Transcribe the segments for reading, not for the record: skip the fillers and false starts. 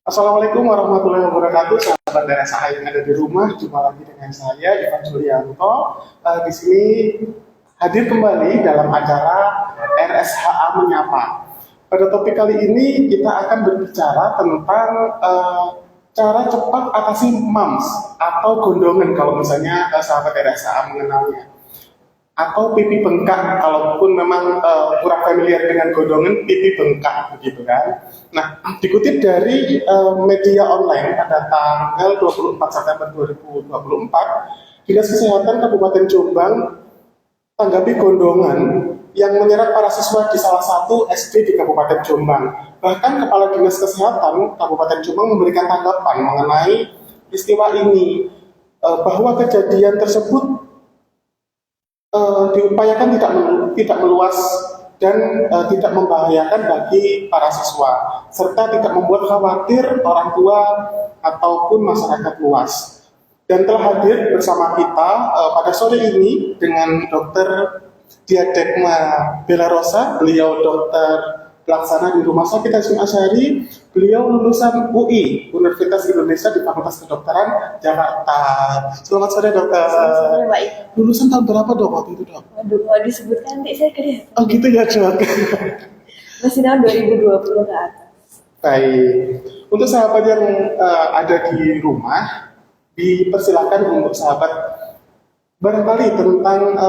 Assalamualaikum warahmatullahi wabarakatuh, sahabat DRSA yang ada di rumah. Jumpa lagi dengan saya, Ivan Julianto. Di sini hadir kembali dalam acara RSHA Menyapa. Pada topik kali ini kita akan berbicara tentang cara cepat atasi MUMS atau gondongan kalau misalnya sahabat RSHA mengenalnya, atau pipi bengkak kalaupun memang kurang familiar dengan gondongan pipi bengkak begitu kan. Nah, dikutip dari media online pada tanggal 24 September 2024, Dinas Kesehatan Kabupaten Jombang tanggapi gondongan yang menyeret para siswa di salah satu SD di Kabupaten Jombang. Bahkan Kepala Dinas Kesehatan Kabupaten Jombang memberikan tanggapan mengenai peristiwa ini, bahwa kejadian tersebut diupayakan tidak meluas dan tidak membahayakan bagi para siswa, serta tidak membuat khawatir orang tua ataupun masyarakat luas. Dan telah hadir bersama kita pada sore ini dengan Dr. Diadekma Bella Rosa. Beliau dokter pelaksana di Rumah Sakit Hasyim Asyari. Beliau lulusan UI, Universitas Indonesia di Fakultas Kedokteran Jakarta. Selamat sore, dokter. Selamat sore, Pak Ivan. Lulusan tahun berapa, dok, waktu itu, dok? Waduh, mau disebutkan nanti saya kelihatan. Oh gitu ya, dok. Masih tahun 2020 ke atas. Baik. Untuk sahabat yang ada di rumah, dipersilakan untuk sahabat barangkali tentang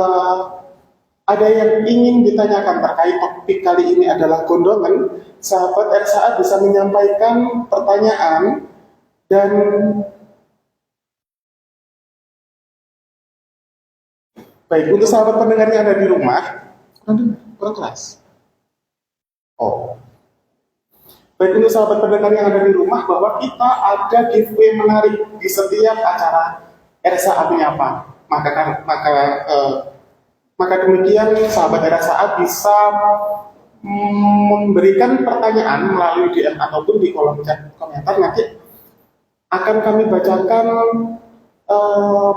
ada yang ingin ditanyakan terkait topik kali ini adalah gondongan. Sahabat RSA bisa menyampaikan pertanyaan dan baik, untuk sahabat pendengar yang ada di rumah, kurang keras. Oh. Baik, untuk sahabat pendengar yang ada di rumah, bahwa kita ada giveaway menarik di setiap acara RSA Menyapa. Maka demikian sahabat RSA bisa memberikan pertanyaan melalui DM ataupun di kolom chat komentar. Nanti akan kami bacakan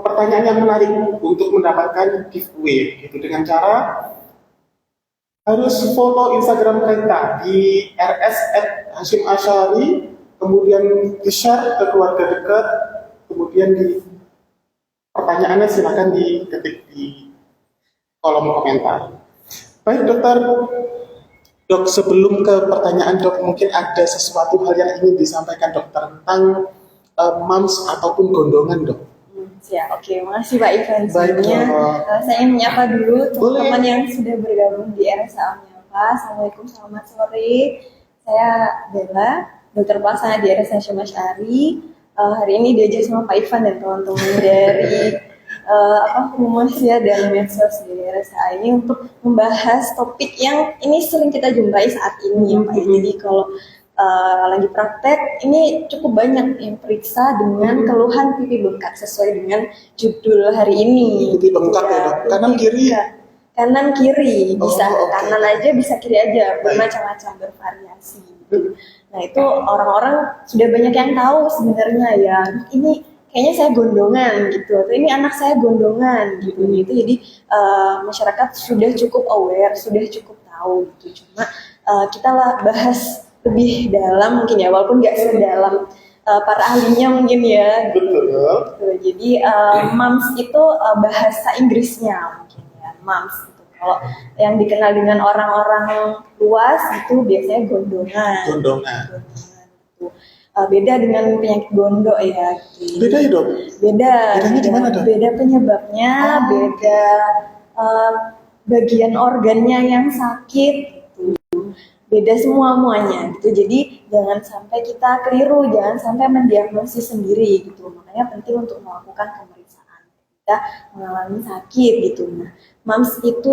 pertanyaan yang menarik untuk mendapatkan giveaway, gitu, dengan cara harus follow Instagram kita di rs@hasyim_asyari, kemudian di-share ke keluarga dekat, kemudian di pertanyaannya silakan diketik di kolom komentar. Baik, dokter. Dok, sebelum ke pertanyaan, dok, mungkin ada sesuatu hal yang ingin disampaikan dokter tentang MUMS ataupun gondongan, dok. Ya, oke. Makasih Pak Ivan. Sebelumnya saya ingin menyapa dulu teman-teman yang sudah bergabung di RSA Menyapa. Assalamualaikum, selamat sore. Saya Bella, dokter pelaksana di RSA Hasyim Asyari. Hari ini diajak sama Pak Ivan dan teman-teman dari humas ya dan medsos dari RSA ini untuk membahas topik yang ini sering kita jumpai saat ini ya Pak. Jadi kalau lagi praktek ini cukup banyak yang periksa dengan keluhan pipi bengkak sesuai dengan judul hari ini. Pipi bengkak ya, dok? Kanan kiri? Kanan kiri, bisa okay. Kanan aja, bisa kiri aja, bermacam-macam, bervariasi. Nah, itu orang-orang sudah banyak yang tahu sebenarnya ya, ini kayaknya saya gondongan gitu, atau ini anak saya gondongan gitu. Jadi masyarakat sudah cukup aware, sudah cukup tahu gitu. Cuma kita lah bahas lebih dalam mungkin ya, walaupun nggak sedalam para ahlinya mungkin ya. Betul. Gitu. Jadi MUMS itu bahasa Inggrisnya mungkin ya, MUMS gitu. Kalau yang dikenal dengan orang-orang luas itu biasanya gondongan. Gondongan. Gitu. Beda dengan penyakit gondok ya. Gitu. Beda ya, dok? Beda. Bedanya di mana, dok? Beda penyebabnya, beda bagian organnya yang sakit. Beda semuanya gitu. Jadi jangan sampai kita keliru, jangan sampai mendiagnosis sendiri gitu. Makanya penting untuk melakukan pemeriksaan kita mengalami sakit gitu. Nah, MUMS itu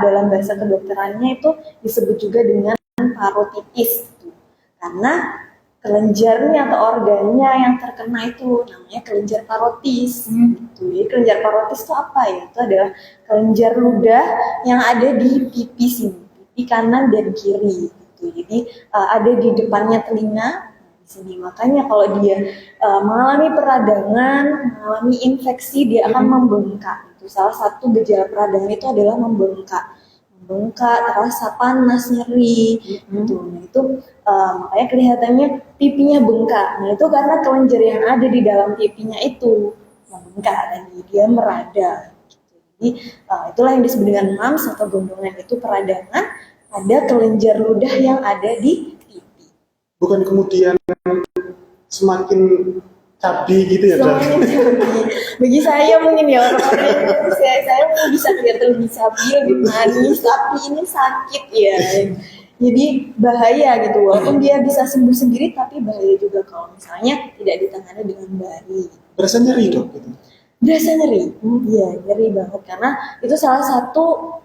dalam bahasa kedokterannya itu disebut juga dengan parotitis gitu. Karena kelenjarnya atau organnya yang terkena itu namanya kelenjar parotis gitu. Jadi kelenjar parotis itu apa ya? Itu adalah kelenjar ludah yang ada di pipi sini, di kanan dan kiri gitu. Jadi ada di depannya telinga di sini. Makanya kalau dia mengalami peradangan, mengalami infeksi, dia akan membengkak gitu. Salah satu gejala peradangan itu adalah membengkak bengkak, terasa panas, nyeri gitu. Nah itu makanya kelihatannya pipinya bengkak. Nah itu karena kelenjar yang ada di dalam pipinya itu membengkak tadi, dia meradang. Jadi itulah yang disebut dengan mumps atau gondongan, itu peradangan pada kelenjar ludah yang ada di pipi. Bukan kemudian semakin cabi gitu ya, Dok? Semakin cabi. Bagi saya mungkin ya orang-orang saya mungkin bisa kelihatan lebih cabi, lebih manis, tapi ini sakit ya. Jadi bahaya gitu, walaupun dia bisa sembuh sendiri, tapi bahaya juga kalau misalnya tidak ditangani dengan baik. Berasa nyeri, Dok? Gitu. Berasa nyeri, iya nyeri banget karena itu salah satu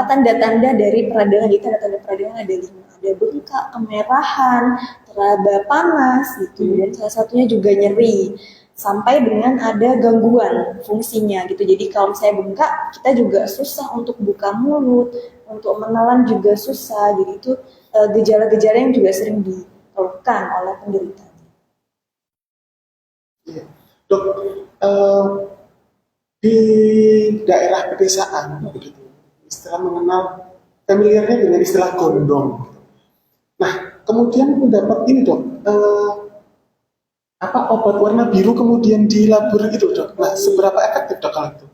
tanda-tanda dari peradangan. Jadi tanda-tanda peradangan ada 5, ada bengkak, kemerahan, teraba panas gitu, dan salah satunya juga nyeri sampai dengan ada gangguan fungsinya gitu. Jadi kalau saya bengkak, kita juga susah untuk buka mulut, untuk menelan juga susah. Jadi itu gejala-gejala yang juga sering dikeluhkan oleh penderita. Iya. Dok, di daerah pedesaan begitu, istilah mengenal familiarnya dengan istilah gondong. Nah, kemudian mendapat ini, Dok, obat warna biru kemudian dilabur gitu, Dok. Nah, seberapa efektif, Dok, kalau itu?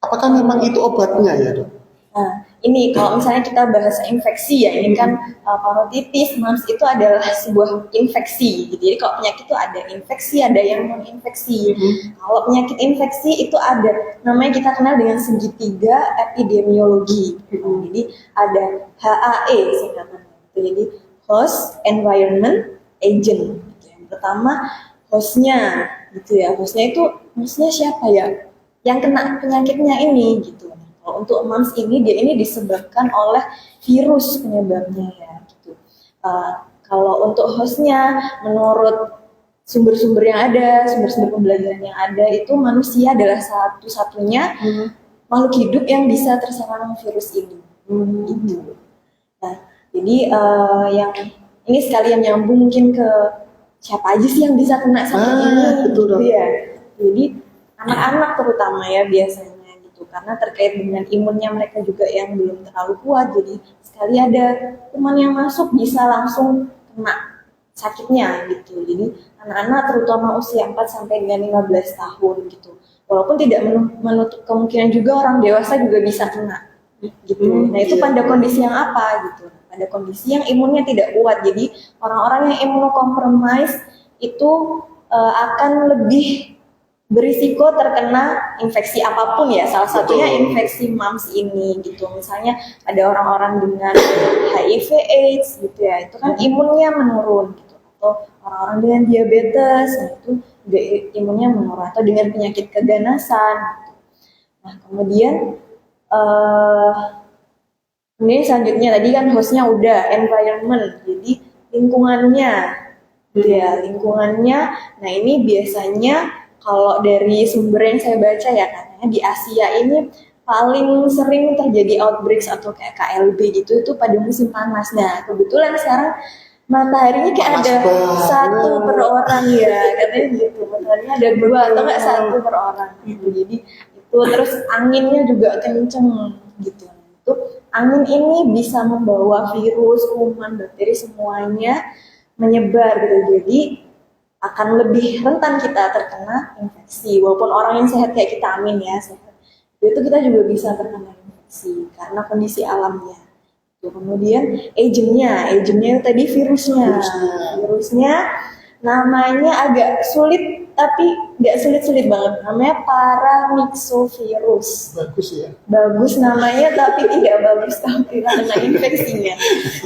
Apakah memang itu obatnya ya, Dok? Nah, ini kalau misalnya kita bahas infeksi ya, ini kan parotitis, mumps itu adalah sebuah infeksi gitu. Jadi kalau penyakit itu ada infeksi, ada yang non infeksi. Kalau penyakit infeksi itu ada, namanya kita kenal dengan segitiga epidemiologi. Jadi ada HAE singkatannya. Jadi host, environment, agent. Yang pertama hostnya, gitu ya. Hostnya siapa ya? Yang kena penyakitnya ini, gitu. Untuk mumps ini, dia ini disebabkan oleh virus penyebabnya ya gitu. Kalau untuk hostnya, menurut sumber-sumber yang ada, sumber-sumber pembelajaran yang ada, itu manusia adalah satu-satunya makhluk hidup yang bisa terserang virus ini. Gitu. Nah, jadi yang ini sekalian nyambung mungkin ke siapa aja sih yang bisa kena sakit ini, betul, gitu ya. Jadi anak-anak terutama ya biasanya. Karena terkait dengan imunnya mereka juga yang belum terlalu kuat, jadi sekali ada kuman yang masuk bisa langsung kena sakitnya gitu. Jadi anak-anak terutama usia 4 sampai dengan 15 tahun gitu. Walaupun tidak menutup kemungkinan juga orang dewasa juga bisa kena gitu. Nah, itu pada kondisi yang apa gitu? Pada kondisi yang imunnya tidak kuat. Jadi orang-orang yang imunokompromis itu akan lebih berisiko terkena infeksi apapun ya, salah satunya infeksi mumps ini gitu. Misalnya ada orang-orang dengan HIV/AIDS gitu ya, itu kan imunnya menurun gitu, atau orang-orang dengan diabetes, nah itu juga imunnya menurun, atau dengan penyakit keganasan gitu. Nah kemudian ini selanjutnya tadi kan hostnya udah, environment, jadi lingkungannya gitu ya, lingkungannya. Nah ini biasanya kalau dari sumber yang saya baca ya, katanya di Asia ini paling sering terjadi outbreaks atau kayak KLB gitu itu pada musim panas. Nah kebetulan sekarang mataharinya kayak ada satu per orang ya, katanya gitu. Mataharinya ada 2 atau nggak 1 per orang gitu. Jadi itu terus anginnya juga kenceng gitu. Itu angin ini bisa membawa virus, kuman, bakteri semuanya menyebar gitu. Jadi akan lebih rentan kita terkena infeksi, walaupun orang yang sehat kayak kita, amin ya sehat, itu kita juga bisa terkena infeksi karena kondisi alamnya. Kemudian agentnya tadi virusnya namanya agak sulit tapi nggak sulit-sulit banget, namanya paramyxovirus. Bagus ya. Bagus namanya tapi tidak bagus kalau kita kena infeksinya.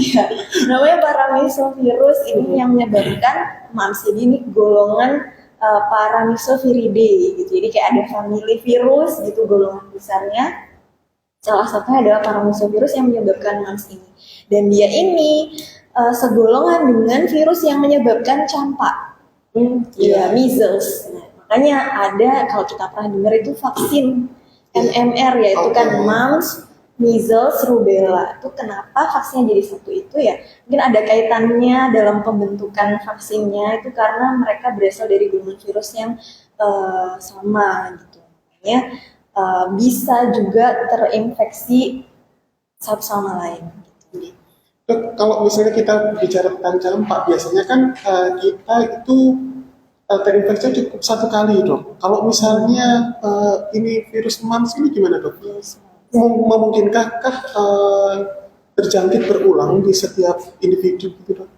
Ya, namanya paramyxovirus ini yang menyebabkan mumps. Jadi ini golongan Paramyxoviridae gitu. Jadi kayak ada famili virus gitu golongan besarnya. Salah satunya adalah paramyxovirus yang menyebabkan mumps ini. Dan dia ini segolongan dengan virus yang menyebabkan campak. Ya, measles. Nah, makanya ada, kalau kita pernah dengar itu vaksin MMR ya, itu kan mumps, measles, rubella. Itu kenapa vaksinnya jadi satu itu ya? Mungkin ada kaitannya dalam pembentukan vaksinnya itu karena mereka berasal dari golongan virus yang sama gitu. Makanya bisa juga terinfeksi satu sama lain. Dok, kalau misalnya kita bicara tentang campak, biasanya kan kita itu terinfeksi cukup satu kali, dok. Kalau misalnya ini virus mumps ini gimana, dok? Memungkinkah terjangkit berulang di setiap individu gitu, dok?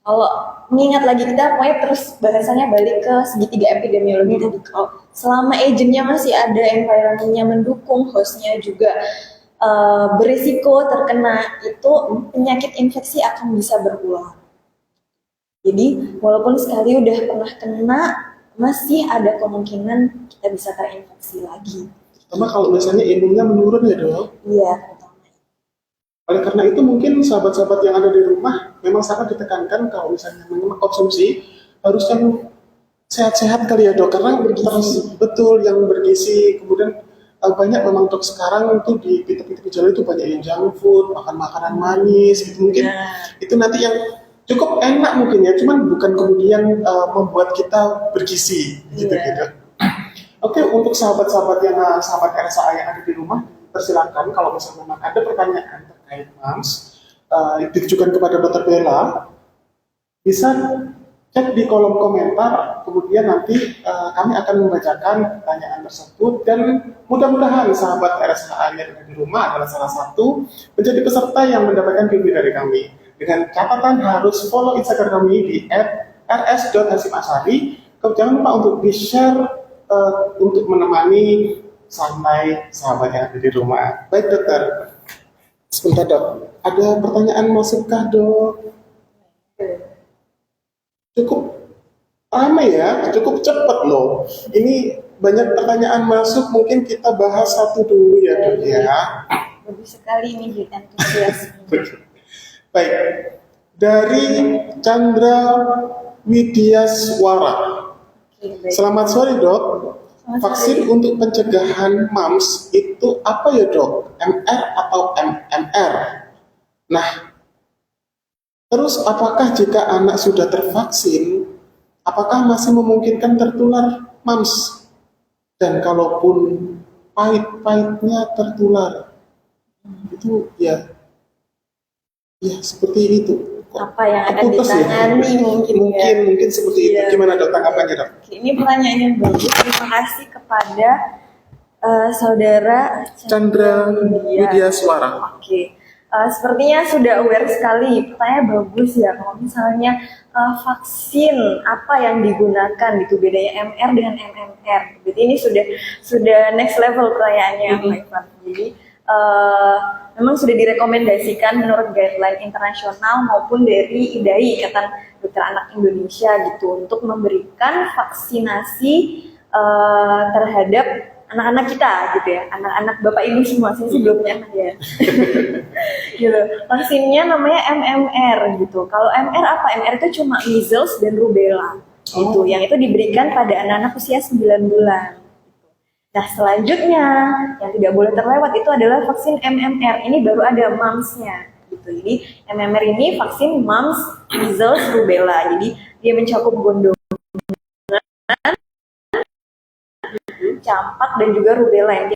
Kalau mengingat lagi kita pokoknya terus bahasanya balik ke segitiga epidemiologi tadi. Kalau selama agentnya masih ada, environmentnya mendukung, hostnya juga berisiko terkena, itu penyakit infeksi akan bisa berulang. Jadi walaupun sekali udah pernah kena, masih ada kemungkinan kita bisa terinfeksi lagi. Terutama kalau misalnya imunnya menurun ya, dok? Iya. Oleh karena itu mungkin sahabat-sahabat yang ada di rumah memang sangat ditekankan kalau misalnya memang konsumsi harus yang sehat-sehat kali ya, dok, karena betul yang bergizi. Kemudian banyak memang untuk sekarang itu di pintu-pintu jalan itu banyak yang junk food, makan makanan manis gitu, mungkin itu nanti yang cukup enak mungkin ya, cuman bukan kemudian membuat kita bergizi gitu. Oke, untuk sahabat-sahabat yang sahabat RSA yang ada di rumah, persilakan kalau misalnya memang ada pertanyaan terkait mumps, ditujukan kepada Dr. Bella, bisa cek di kolom komentar, kemudian nanti kami akan membacakan pertanyaan tersebut, dan mudah-mudahan sahabat RSHA yang ada di rumah adalah salah satu menjadi peserta yang mendapatkan giveaway dari kami. Dengan catatan harus follow Instagram kami di @rs.hasimashari. Jangan lupa untuk di-share untuk menemani santai sahabat yang ada di rumah. Baik, dokter. Sebentar, dok. Ada pertanyaan masukkah, dok? Cukup ramai ya, cukup cepat loh. Ini banyak pertanyaan masuk, mungkin kita bahas satu dulu ya, dok ya. Bagus sekali ini, jadi antusias. Baik, dari Chandra Widyaswara. Selamat sore, dok. Vaksin untuk pencegahan mumps itu apa ya, dok? MR atau MMR? Nah, terus apakah jika anak sudah tervaksin, apakah masih memungkinkan tertular mumps? Dan kalaupun pahit-pahitnya tertular, itu ya seperti itu. Apa yang ada di tangan ya? Mungkin seperti itu. Gimana, dok, tanggapannya, dok? Ini pertanyaan yang bagus. Terima kasih kepada saudara Chandra Widyaswara. Oke. Sepertinya sudah aware sekali. Pertanyaannya bagus ya. Kalau misalnya vaksin apa yang digunakan gitu, bedanya MR dengan MMR. Jadi ini sudah next level pertanyaannya, Pak Ivan. Jadi memang sudah direkomendasikan menurut guideline internasional maupun dari IDAI, Ikatan Dokter Anak Indonesia gitu, untuk memberikan vaksinasi terhadap anak-anak kita gitu ya, anak-anak bapak ibu semua. Saya sih belum punya anak ya. Gitu. Vaksinnya namanya MMR gitu. Kalau MR apa? MR itu cuma measles dan rubella. Gitu. Yang itu diberikan pada anak-anak usia 9 bulan. Nah, selanjutnya yang tidak boleh terlewat itu adalah vaksin MMR. Ini baru ada mumps-nya gitu. Jadi MMR ini vaksin mumps, measles, rubella. Jadi dia mencakup gondongan, campak, dan juga rubella. Yang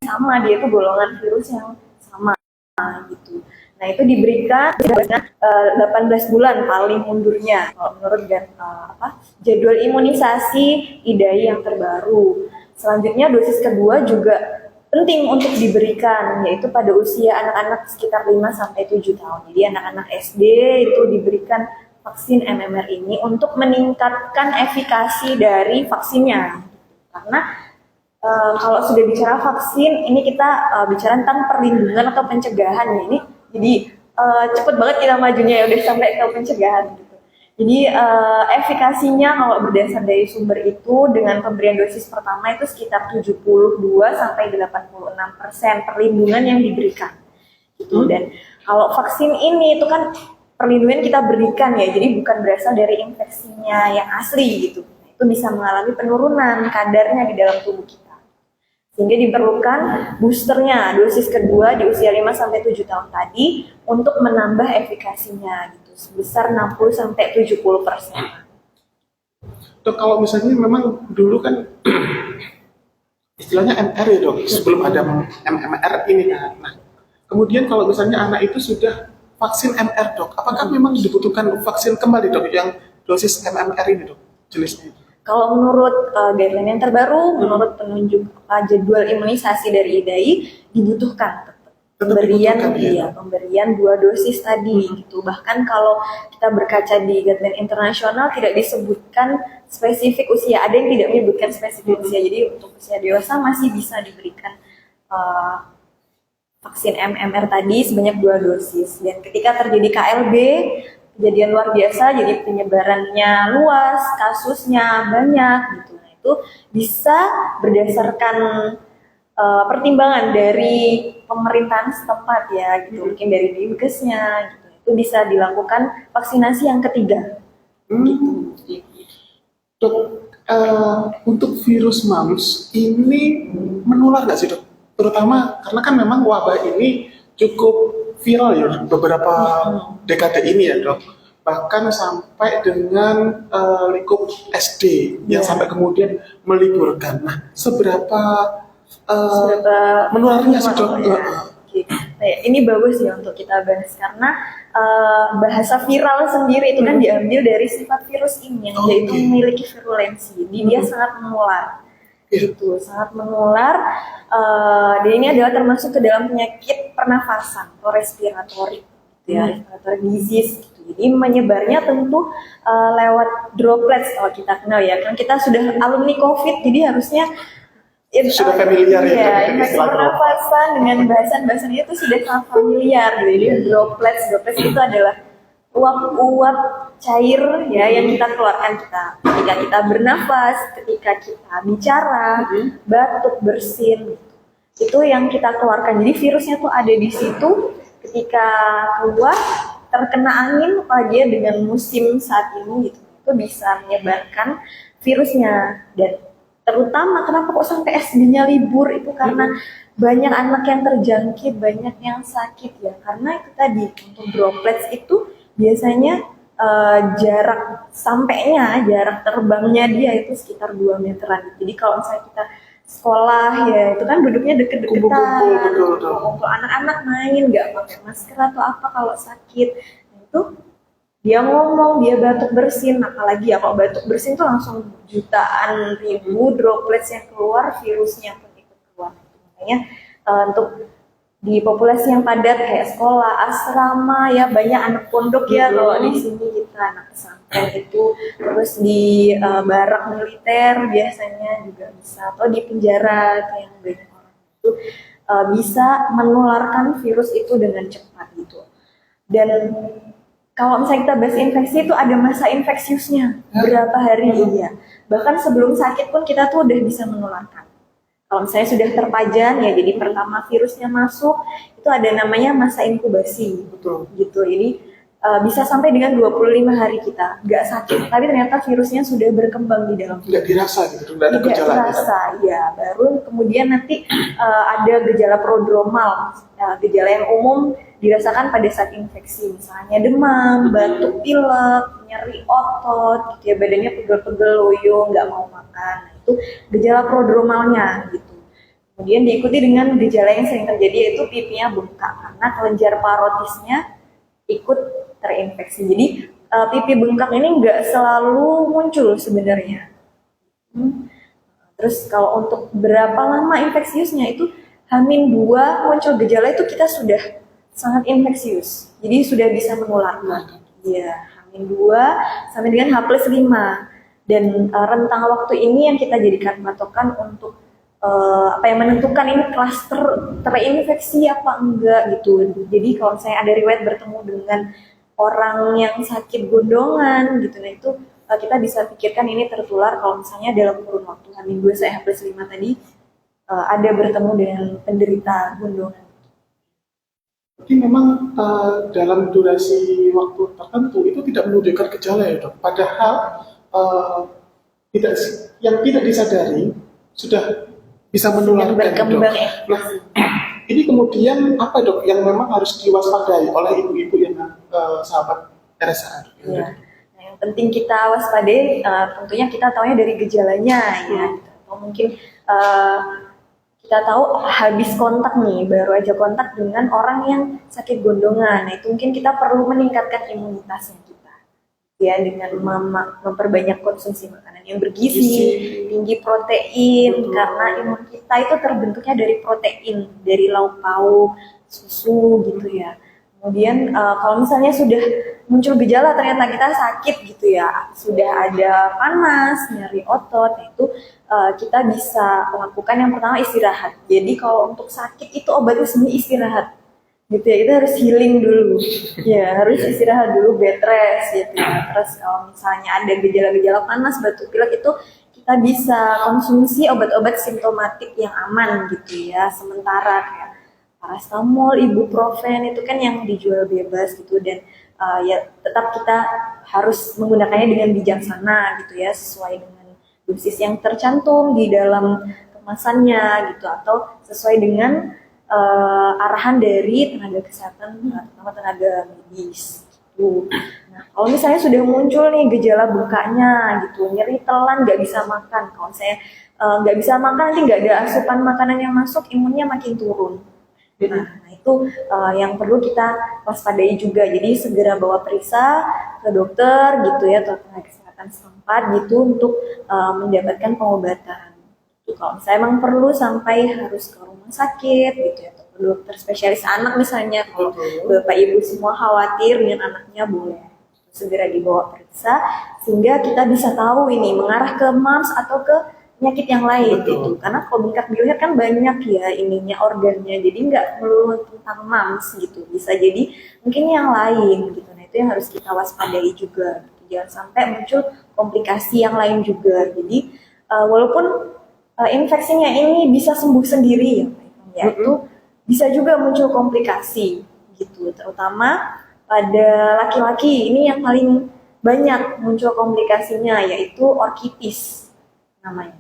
sama, dia itu golongan virus yang sama gitu. Nah, itu diberikan 18 bulan paling mundurnya kalau menurut jadwal imunisasi IDAI yang terbaru. Selanjutnya dosis kedua juga penting untuk diberikan, yaitu pada usia anak-anak sekitar 5-7 tahun. Jadi anak-anak SD itu diberikan vaksin MMR ini untuk meningkatkan efikasi dari vaksinnya. Karena kalau sudah bicara vaksin, ini kita bicara tentang perlindungan atau pencegahan ya. Ini jadi cepet banget kita majunya ya, udah sampai ke pencegahan gitu. Jadi efikasinya kalau berdasar dari sumber itu dengan pemberian dosis pertama itu sekitar 72-86% perlindungan yang diberikan gitu. Dan kalau vaksin ini itu kan perlindungan kita berikan ya, jadi bukan berasal dari infeksinya yang asli gitu. Itu bisa mengalami penurunan kadarnya di dalam tubuh kita. Sehingga diperlukan boosternya, dosis kedua di usia 5-7 tahun tadi untuk menambah efikasinya gitu, sebesar 60-70%. Dok, kalau misalnya memang dulu kan istilahnya MR ya dok, sebelum ada MMR ini kan. Nah, kemudian kalau misalnya anak itu sudah vaksin MR dok, apakah memang dibutuhkan vaksin kembali dok yang dosis MMR ini dok, jenisnya itu? Kalau menurut guideline yang terbaru, menurut penunjuk jadwal imunisasi dari IDAI, dibutuhkan pemberian pemberian 2 dosis tadi gitu. Bahkan kalau kita berkaca di guideline internasional tidak disebutkan spesifik usia, ada yang tidak menyebutkan spesifik usia. Jadi untuk usia dewasa masih bisa diberikan vaksin MMR tadi sebanyak 2 dosis. Dan ketika terjadi KLB, kejadian luar biasa, jadi penyebarannya luas, kasusnya banyak gitu. Nah, itu bisa berdasarkan pertimbangan dari pemerintahan setempat ya gitu, mungkin dari Dinkesnya gitu. Itu bisa dilakukan vaksinasi yang ketiga. Gitu. Dok, untuk virus mumps ini menular nggak sih dok? Terutama karena kan memang wabah ini cukup viral ya beberapa dekade ini ya dok. Bahkan sampai dengan lingkup SD yang sampai kemudian meliburkan. Nah, seberapa menularnya sih dok? Nah, ini bagus ya untuk kita bahas karena bahasa viral sendiri itu kan diambil dari sifat virus ini yang dia itu memiliki virulensi, jadi dia sangat menular. Gitu, sangat menular. Dan ini adalah termasuk ke dalam penyakit pernafasan atau respiratory, gitu ya, respiratory disease. Gitu. Jadi menyebarnya tentu lewat droplets kalau kita kenal ya, kan kita sudah alumni COVID, jadi harusnya sudah familiar ya, infeksi pernafasan dengan bahasan-bahasan itu sudah sangat familiar. Jadi droplets itu adalah uap-uap cair ya yang kita keluarkan ketika kita bernafas, ketika kita bicara, batuk, bersin, itu yang kita keluarkan. Jadi virusnya tuh ada di situ, ketika keluar terkena angin apalagi dengan musim saat ini gitu, itu bisa menyebarkan virusnya. Dan terutama kenapa kok sampai SD-nya libur itu karena banyak anak yang terjangkit, banyak yang sakit ya, karena itu tadi untuk droplets itu biasanya jarak sampainya, jarak terbangnya dia itu sekitar 2 meteran. Jadi kalau misalnya kita sekolah ya itu kan duduknya deket-deketan, kumpul anak-anak main nggak pakai masker atau apa kalau sakit. Nah, itu dia ngomong, dia batuk bersin, apalagi ya kalau batuk bersin tuh langsung jutaan ribu droplets yang keluar, virusnya pun ikut keluar. Makanya untuk di populasi yang padat kayak sekolah, asrama ya, banyak anak pondok ya, kalau di sini kita anak pesantren itu, terus di barak militer biasanya juga bisa, atau di penjara yang banyak orang itu bisa menularkan virus itu dengan cepat gitu. Dan kalau misalnya kita bahas infeksi itu ada masa infeksiusnya berapa hari ya, bahkan sebelum sakit pun kita tuh udah bisa menularkan. Kalau misalnya sudah terpajan ya, jadi pertama virusnya masuk itu ada namanya masa inkubasi. Betul. Gitu. Jadi bisa sampai dengan 25 hari kita nggak sakit, tapi ternyata virusnya sudah berkembang di dalam tubuh. Nggak dirasa gitu, nggak ada Tidak gejala. terasa, ya. Baru kemudian nanti ada gejala prodromal, gejala yang umum dirasakan pada saat infeksi, misalnya demam, batuk pilek, nyeri otot, gitu ya, badannya pegel-pegel, loyo, nggak mau makan. Nah, itu gejala prodromalnya gitu. Kemudian diikuti dengan gejala yang sering terjadi yaitu pipinya bengkak karena kelenjar parotisnya ikut terinfeksi. Jadi pipi bengkak ini nggak selalu muncul sebenarnya. Terus kalau untuk berapa lama infeksiusnya itu H-2 muncul gejala itu kita sudah sangat infeksius. Jadi sudah bisa menularkan. Ya, H-2 sampai dengan H+5. Dan rentang waktu ini yang kita jadikan patokan untuk menentukan ini klaster terinfeksi apa enggak gitu. Jadi kalau saya ada riwayat bertemu dengan orang yang sakit gondongan gitu, nah itu kita bisa pikirkan ini tertular kalau misalnya dalam kurun waktu H-2 sampai H+5 tadi ada bertemu dengan penderita gondongan. Jadi memang dalam durasi waktu tertentu itu tidak menunjukkan gejala ya dok. Padahal yang tidak disadari sudah bisa menularkan. Berkembang ya. Nah, ini kemudian apa dok yang memang harus diwaspadai oleh ibu-ibu yang sahabat RSA? Ya. Nah, yang penting kita waspadai tentunya kita tahunya dari gejalanya ya. Atau mungkin kita tahu habis kontak nih, baru aja kontak dengan orang yang sakit gondongan. Nah, itu mungkin kita perlu meningkatkan imunitasnya kita. Ya, dengan memperbanyak konsumsi makanan yang bergizi, tinggi protein, karena imun kita itu terbentuknya dari protein, dari lauk pauk, susu gitu ya. Kemudian kalau misalnya sudah muncul gejala ternyata kita sakit gitu ya, sudah ada panas, nyeri otot, itu kita bisa lakukan yang pertama istirahat. Jadi kalau untuk sakit itu obatnya sebenarnya istirahat gitu ya, kita harus healing dulu ya, harus istirahat dulu, bed rest gitu ya. Terus kalau misalnya ada gejala-gejala panas, batuk pilek, itu kita bisa konsumsi obat-obat simptomatik yang aman gitu ya, sementara kayak paracetamol, ibuprofen itu kan yang dijual bebas gitu, dan ya tetap kita harus menggunakannya dengan bijaksana gitu ya, sesuai dengan dosis yang tercantum di dalam kemasannya gitu, atau sesuai dengan arahan dari tenaga kesehatan, terutama tenaga medis gitu. Nah, kalau misalnya sudah muncul nih gejala bengkaknya gitu, nyeri telan, nggak bisa makan, kalau saya nggak bisa makan, nanti nggak ada asupan makanan yang masuk, imunnya makin turun. Nah, itu yang perlu kita waspadai juga. Jadi segera bawa periksa ke dokter gitu ya, atau tenaga kesehatan setempat gitu, untuk mendapatkan pengobatan. Gitu. Kalau misalnya emang perlu sampai harus ke rumah sakit gitu ya, atau ke dokter spesialis anak misalnya, kalau bapak ibu semua khawatir dengan anaknya, boleh segera dibawa periksa sehingga kita bisa tahu ini mengarah ke MAMS atau ke penyakit yang lain. Betul. Gitu. Karena kalau bengkak biliar kan banyak ya ininya, organnya, jadi nggak melulu tentang MAMS gitu, bisa jadi mungkin yang lain gitu. Nah, itu yang harus kita waspadai juga gitu. Jangan sampai muncul komplikasi yang lain juga. Jadi walaupun infeksinya ini bisa sembuh sendiri ya, itu bisa juga muncul komplikasi gitu, terutama pada laki-laki. Ini yang paling banyak muncul komplikasinya, yaitu orkitis namanya.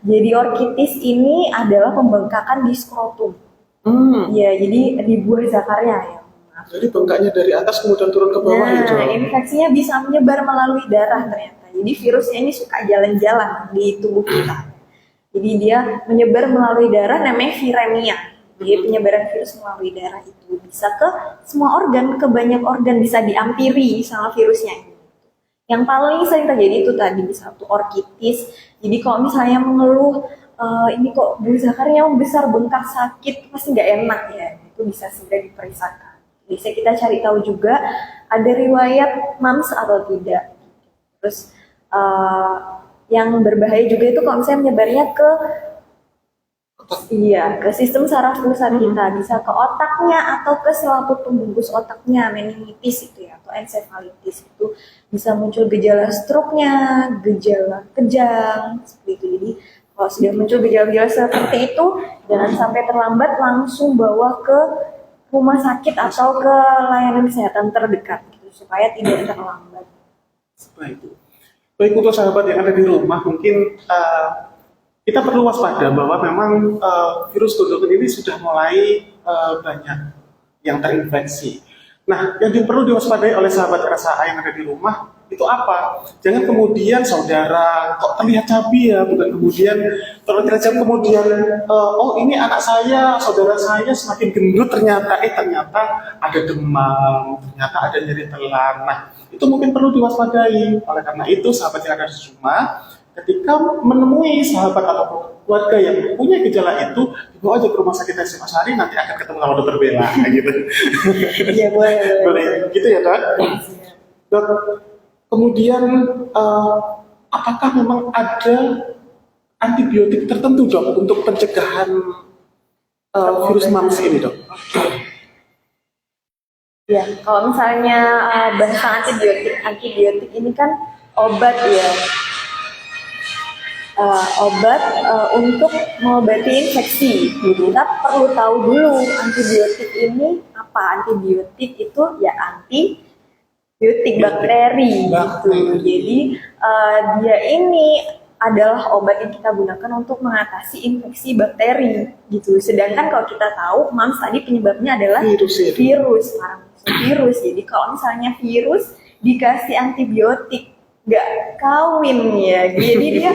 Jadi orkitis ini adalah pembengkakan di skrotum. Ya, jadi di buah zakarnya ya. Jadi bengkaknya dari atas kemudian turun ke bawah ya. Nah, infeksinya bisa menyebar melalui darah ternyata. Jadi virusnya ini suka jalan-jalan di tubuh kita. Jadi dia menyebar melalui darah, namanya viremia. Jadi penyebaran virus melalui darah itu bisa ke semua organ, ke banyak organ, bisa diampiri sama virusnya ini. Yang paling sering terjadi itu tadi satu orkitis. Jadi kalau misalnya mengeluh ini kok buah zakarnya besar, bengkak, sakit, pasti nggak enak ya, itu bisa segera diperiksakan. Bisa kita cari tahu juga ada riwayat MAMS atau tidak. Terus yang berbahaya juga itu kalau misalnya menyebarnya ke ke sistem saraf pusat kita, bisa ke otaknya atau ke selaput pembungkus otaknya, meningitis itu ya, atau encephalitis, itu bisa muncul gejala stroke-nya, gejala kejang seperti itu. Jadi kalau sudah muncul gejala-gejala seperti itu, jangan sampai terlambat, langsung bawa ke rumah sakit atau ke layanan kesehatan terdekat gitu, supaya tidak terlambat. Baik, untuk sahabat yang ada di rumah, mungkin kita perlu waspada bahwa memang virus gondongan ini sudah mulai banyak yang terinfeksi. Nah, yang perlu diwaspadai oleh sahabat RSHA yang ada di rumah itu apa? Jangan kemudian saudara kok terlihat cabi ya, bukan kemudian kalau terlihat kemudian oh ini anak saya, saudara saya semakin gendut, ternyata ada demam, ternyata ada nyeri telan. Nah, itu mungkin perlu diwaspadai. Oleh karena itu, sahabat yang ada di rumah, ketika menemui sahabat atau keluarga yang punya gejala itu, dibawa aja ke rumah sakit SMA Sari, nanti akan ketemu sama dokter Bella, gitu. Iya, boleh. Gitu ya, Dok? Dok, kemudian apakah memang ada antibiotik tertentu, Dok, untuk pencegahan virus MAMS ini, Dok? Ya, kalau misalnya bahasa antibiotik ini kan obat ya. Obat untuk mengobati infeksi. Kita perlu tahu dulu antibiotik ini apa. Antibiotik itu ya antibiotik bakteri gitu. Jadi dia ini adalah obat yang kita gunakan untuk mengatasi infeksi bakteri gitu. Sedangkan kalau kita tahu MAMS tadi penyebabnya adalah virus. Jadi kalau misalnya virus dikasih antibiotik, nggak kawin ya, jadi dia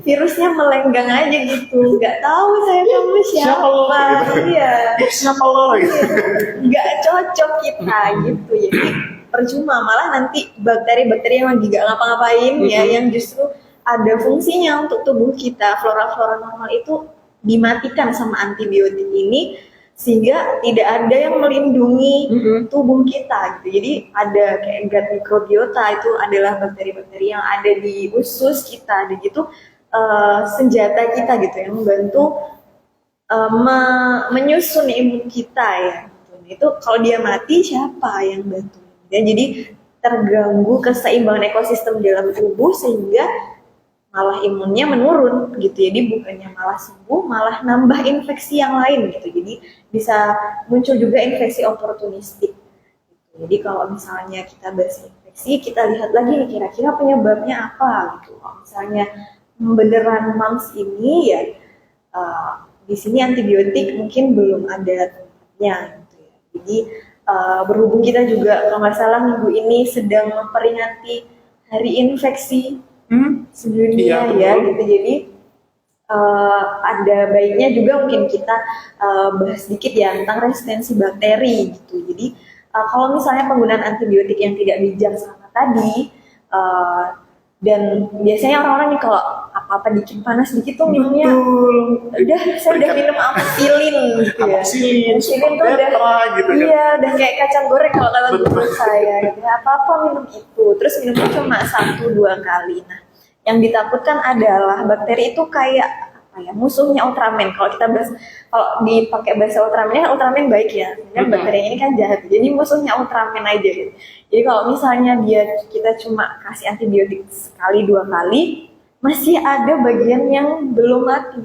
virusnya melenggang aja gitu, nggak tahu saya kamu Siapa lo? siapa, Gitu. iya, Siapa lo? Gitu. nggak cocok kita gitu, jadi percuma, malah nanti bakteri-bakteri yang lagi nggak ngapa-ngapain ya, yang justru ada fungsinya untuk tubuh kita, flora-flora normal itu dimatikan sama antibiotik ini, sehingga tidak ada yang melindungi tubuh kita gitu. Jadi ada kayak gut microbiota, itu adalah bakteri-bakteri yang ada di usus kita, dan gitu senjata kita gitu yang membantu menyusun imun kita ya. Itu kalau dia mati siapa yang bantu? Dan jadi terganggu keseimbangan ekosistem dalam tubuh sehingga malah imunnya menurun gitu. Jadi bukannya malah sembuh, malah nambah infeksi yang lain gitu. Jadi bisa muncul juga infeksi oportunistik. Gitu. Jadi kalau misalnya kita bahas infeksi, kita lihat lagi nih kira-kira penyebabnya apa gitu. Kalau misalnya beneran mams ini ya di sini antibiotik mungkin belum ada tempatnya gitu ya. Jadi berhubung kita juga kalau nggak salah minggu ini sedang memperingati hari infeksi sedunia Iya, ya betul. gitu, jadi ada baiknya juga mungkin kita bahas sedikit ya tentang resistensi bakteri gitu. Jadi kalau misalnya penggunaan antibiotik yang tidak bijaksana tadi, dan biasanya orang-orang nih kalau apa-apa dikit panas dikit tuh minumnya, udah saya udah minum amoxicillin gitu ya. Amoxicillin, Amoxicillin tuh udah, Superdetla gitu kan. iya, udah kayak kacang goreng kalau kata Betul. guru saya gitu. Apa-apa minum itu, terus minumnya cuma 1-2 kali. Nah, yang ditakutkan adalah bakteri itu kayak apa ya, musuhnya Ultraman. Kalau kita bahas, kalau dipakai bahasa Ultraman, Ultraman baik ya, kan bakteri ini kan jahat, jadi musuhnya Ultraman aja gitu. Jadi kalau misalnya kita cuma kasih antibiotik 1-2 kali, masih ada bagian yang belum mati,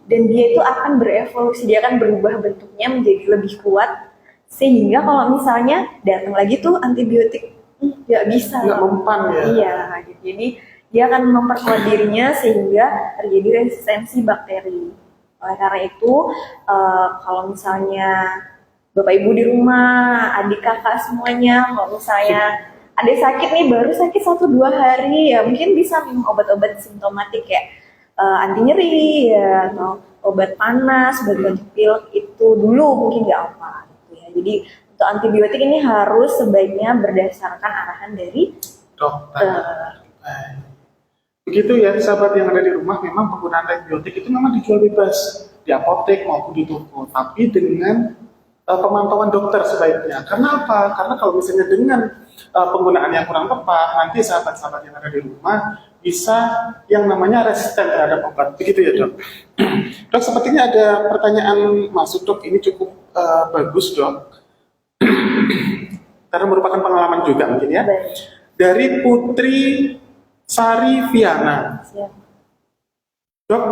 dan dia itu akan berevolusi, dia akan berubah bentuknya menjadi lebih kuat, sehingga kalau misalnya datang lagi tuh antibiotik nggak bisa, Nggak mempan ya. iya gitu. Jadi dia akan memperkuat dirinya sehingga terjadi resistensi bakteri. Oleh karena itu, kalau misalnya Bapak Ibu di rumah, adik kakak semuanya, kalau misalnya ada sakit nih, baru sakit 1-2 hari, ya mungkin bisa minum obat-obat simptomatik kayak anti nyeri ya, atau obat panas, obat batuk pilek itu dulu mungkin nggak apa gitu ya. Jadi untuk antibiotik ini harus sebaiknya berdasarkan arahan dari Dokter. Begitu ya sahabat yang ada di rumah, memang penggunaan antibiotik itu memang dijual bebas di apotek maupun di toko, tapi dengan pemantauan dokter sebaiknya. Karena apa? Karena kalau misalnya dengan penggunaan yang kurang tepat, nanti sahabat-sahabat yang ada di rumah bisa yang namanya resisten terhadap obat. Begitu ya dok? Dok, sepertinya ada pertanyaan masuk dok, ini cukup bagus dok. Karena merupakan pengalaman juga mungkin ya. Dari Putri Sari Viana. Dok,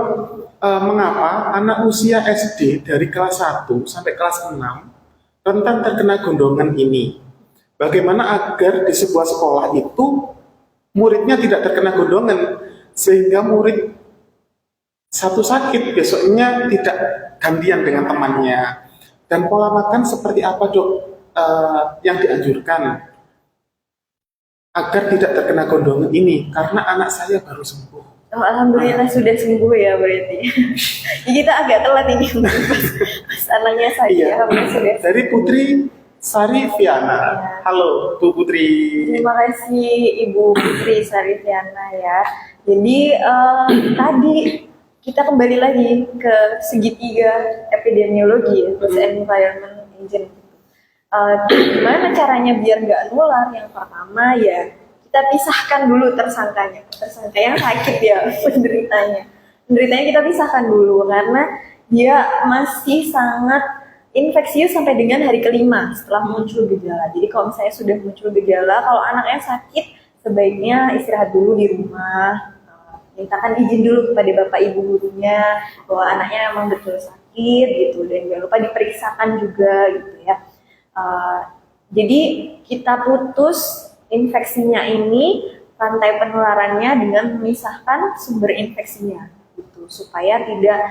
mengapa anak usia SD dari kelas 1 sampai kelas 6 rentan terkena gondongan ini? Bagaimana agar di sebuah sekolah itu muridnya tidak terkena gondongan, sehingga murid satu sakit, besoknya tidak gantian dengan temannya? Dan pola makan seperti apa dok yang dianjurkan agar tidak terkena gondongan ini? Karena anak saya baru sembuh. Oh, alhamdulillah sudah sembuh ya berarti. Jadi kita agak telat ini pas anaknya saya. Iya. Sudah. Dari Putri Sari Viana. Ya. Halo Bu Putri. Terima kasih Ibu Putri Sari Viana ya. Jadi tadi kita kembali lagi ke segitiga epidemiologi ya, plus environment engine. Gimana caranya biar nggak nular? Yang pertama ya kita pisahkan dulu tersangkanya yang sakit ya, penderitanya kita pisahkan dulu karena dia masih sangat infeksius sampai dengan hari kelima setelah muncul gejala. Jadi kalau misalnya sudah muncul gejala, kalau anaknya sakit sebaiknya istirahat dulu di rumah, mintakan izin dulu kepada bapak ibu gurunya bahwa anaknya memang betul sakit gitu, dan jangan lupa diperiksakan juga gitu ya. Jadi kita putus infeksinya ini, rantai penularannya dengan memisahkan sumber infeksinya gitu, supaya tidak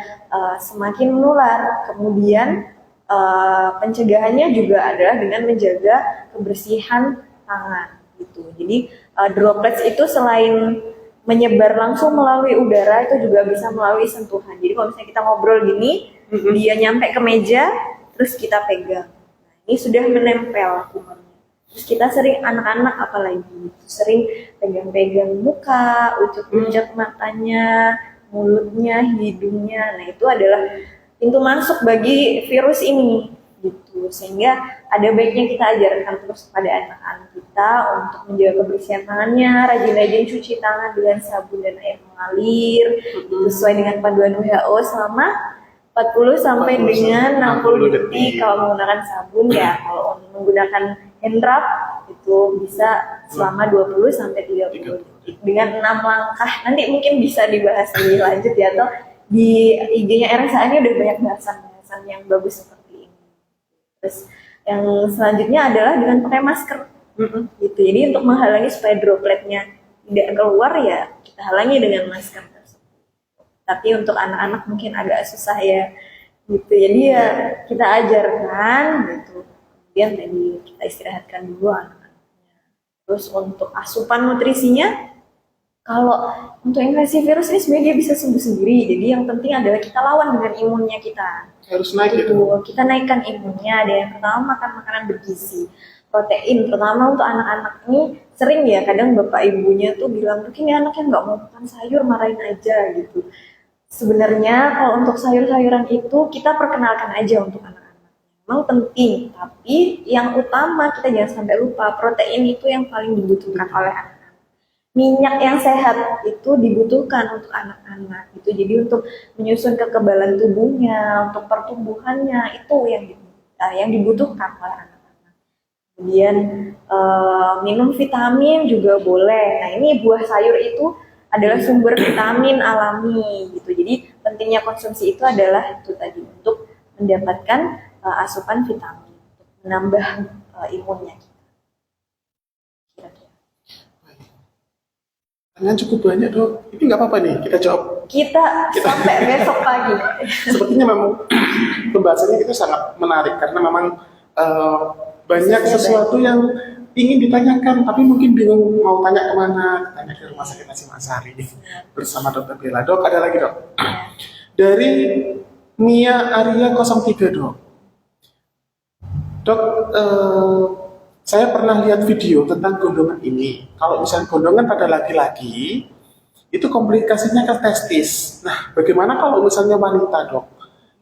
semakin menular. Kemudian pencegahannya juga adalah dengan menjaga kebersihan tangan gitu. Jadi droplets itu selain menyebar langsung melalui udara, itu juga bisa melalui sentuhan. Jadi kalau misalnya kita ngobrol gini, dia nyampe ke meja, terus kita pegang. Nah, ini sudah menempel kumannya. Terus kita sering, anak-anak apalagi, sering pegang-pegang muka, ucap-ucap matanya, mulutnya, hidungnya. Nah, itu adalah pintu masuk bagi virus ini gitu. Sehingga ada baiknya kita ajarkan terus pada anak-anak kita untuk menjaga kebersihan tangannya, rajin-rajin cuci tangan dengan sabun dan air mengalir sesuai dengan panduan WHO selama 40 sampai dengan 60 detik kalau menggunakan sabun ya. Kalau menggunakan hand rub itu bisa selama 20 sampai 30 detik dengan 6 langkah. Nanti mungkin bisa dibahas lebih lanjut ya, atau di IG-nya RSA ini udah banyak bahasan-bahasan yang bagus seperti ini. Terus yang selanjutnya adalah dengan pakai masker. Gitu. Jadi untuk menghalangi supaya dropletnya tidak keluar ya kita halangi dengan masker tersebut. Tapi untuk anak-anak mungkin agak susah ya gitu. Jadi ya kita ajarkan gitu. Kemudian tadi kita istirahatkan dulu anak-anaknya. Terus untuk asupan nutrisinya, kalau untuk infeksi virus ini sebenarnya dia bisa sembuh sendiri. Jadi yang penting adalah kita lawan dengan imunnya kita. Harus naik gitu. gitu. Kita naikkan imunnya. Ada yang pertama makan makanan bergizi, protein. Terutama untuk anak-anak ini sering ya kadang bapak ibunya tuh bilang, mungkin ya anaknya nggak mau makan sayur, marahin aja gitu. Sebenarnya kalau untuk sayur-sayuran itu kita perkenalkan aja untuk anak-anak. Memang penting, tapi yang utama kita jangan sampai lupa protein itu yang paling dibutuhkan oleh anak-anak. Minyak yang sehat itu dibutuhkan untuk anak-anak gitu. Jadi untuk menyusun kekebalan tubuhnya, untuk pertumbuhannya itu yang dibutuhkan oleh anak-anak. Kemudian minum vitamin juga boleh. Nah ini buah sayur itu adalah sumber vitamin alami gitu. Jadi pentingnya konsumsi itu adalah itu tadi untuk mendapatkan asupan vitamin untuk menambah imunnya kita. Kira-kira. Pertanyaan cukup banyak dok. Ini nggak apa-apa nih kita jawab. Kita sampai besok pagi. Sepertinya memang pembahasannya itu sangat menarik karena memang banyak sesuatu yang ingin ditanyakan, tapi mungkin bingung mau tanya kemana. Tanya ke Rumah Sakit Hasyim Asyari bersama Dr. Bella. Dok, ada lagi dok. Dari Mia Arya 03 dok. Dok, saya pernah lihat video tentang gondongan ini. Kalau misalnya gondongan pada laki-laki, itu komplikasinya ke testis. Nah, bagaimana kalau misalnya wanita dok?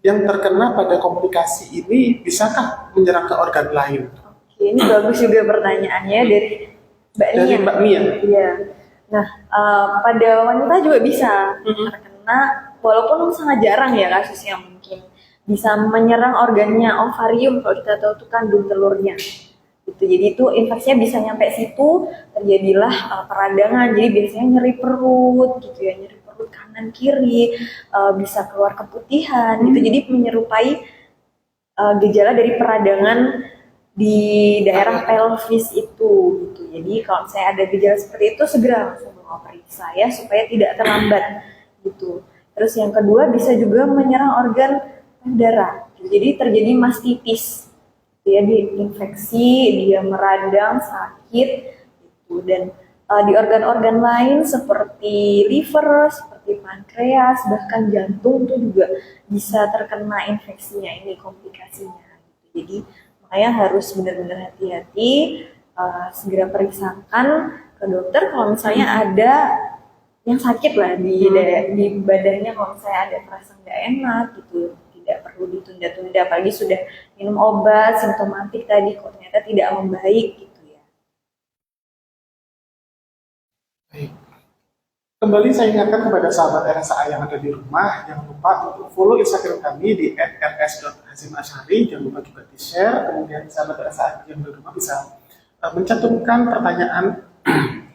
Yang terkena pada komplikasi ini, bisakah menyerang ke organ lain? Ini bagus juga pertanyaannya dari Mbak Nia. Dari Mbak Mia. Iya. Nah, pada wanita juga bisa terkena, walaupun sangat jarang ya kasusnya mungkin. Bisa menyerang organnya ovarium, kalau kita tahu itu kandung telurnya. Gitu. Jadi itu infeksinya bisa nyampe situ, terjadilah peradangan. Jadi biasanya nyeri perut gitu ya, nyeri perut kanan kiri, bisa keluar keputihan gitu. Jadi menyerupai gejala dari peradangan di daerah pelvis itu gitu. Jadi kalau saya ada gejala seperti itu segera langsung bawa periksa ya supaya tidak terlambat gitu. Terus yang kedua bisa juga menyerang organ darah. Jadi terjadi mastitis. Dia diinfeksi, dia meradang, sakit gitu. Dan di organ-organ lain seperti liver, seperti pankreas, bahkan jantung itu juga bisa terkena infeksinya, ini komplikasinya gitu. Jadi makanya harus benar-benar hati-hati, segera periksakan ke dokter kalau misalnya ada yang sakit lah di badannya, kalau misalnya ada terasa nggak enak gitu, tidak perlu ditunda-tunda, apalagi sudah minum obat simptomatik tadi kok ternyata tidak membaik gitu ya. Baik. Kembali saya ingatkan kepada sahabat RSA yang ada di rumah, jangan lupa untuk follow Instagram kami di @rs.hasyim-asyari, jangan lupa juga di-share, kemudian sahabat RSA yang ada di rumah bisa mencantumkan pertanyaan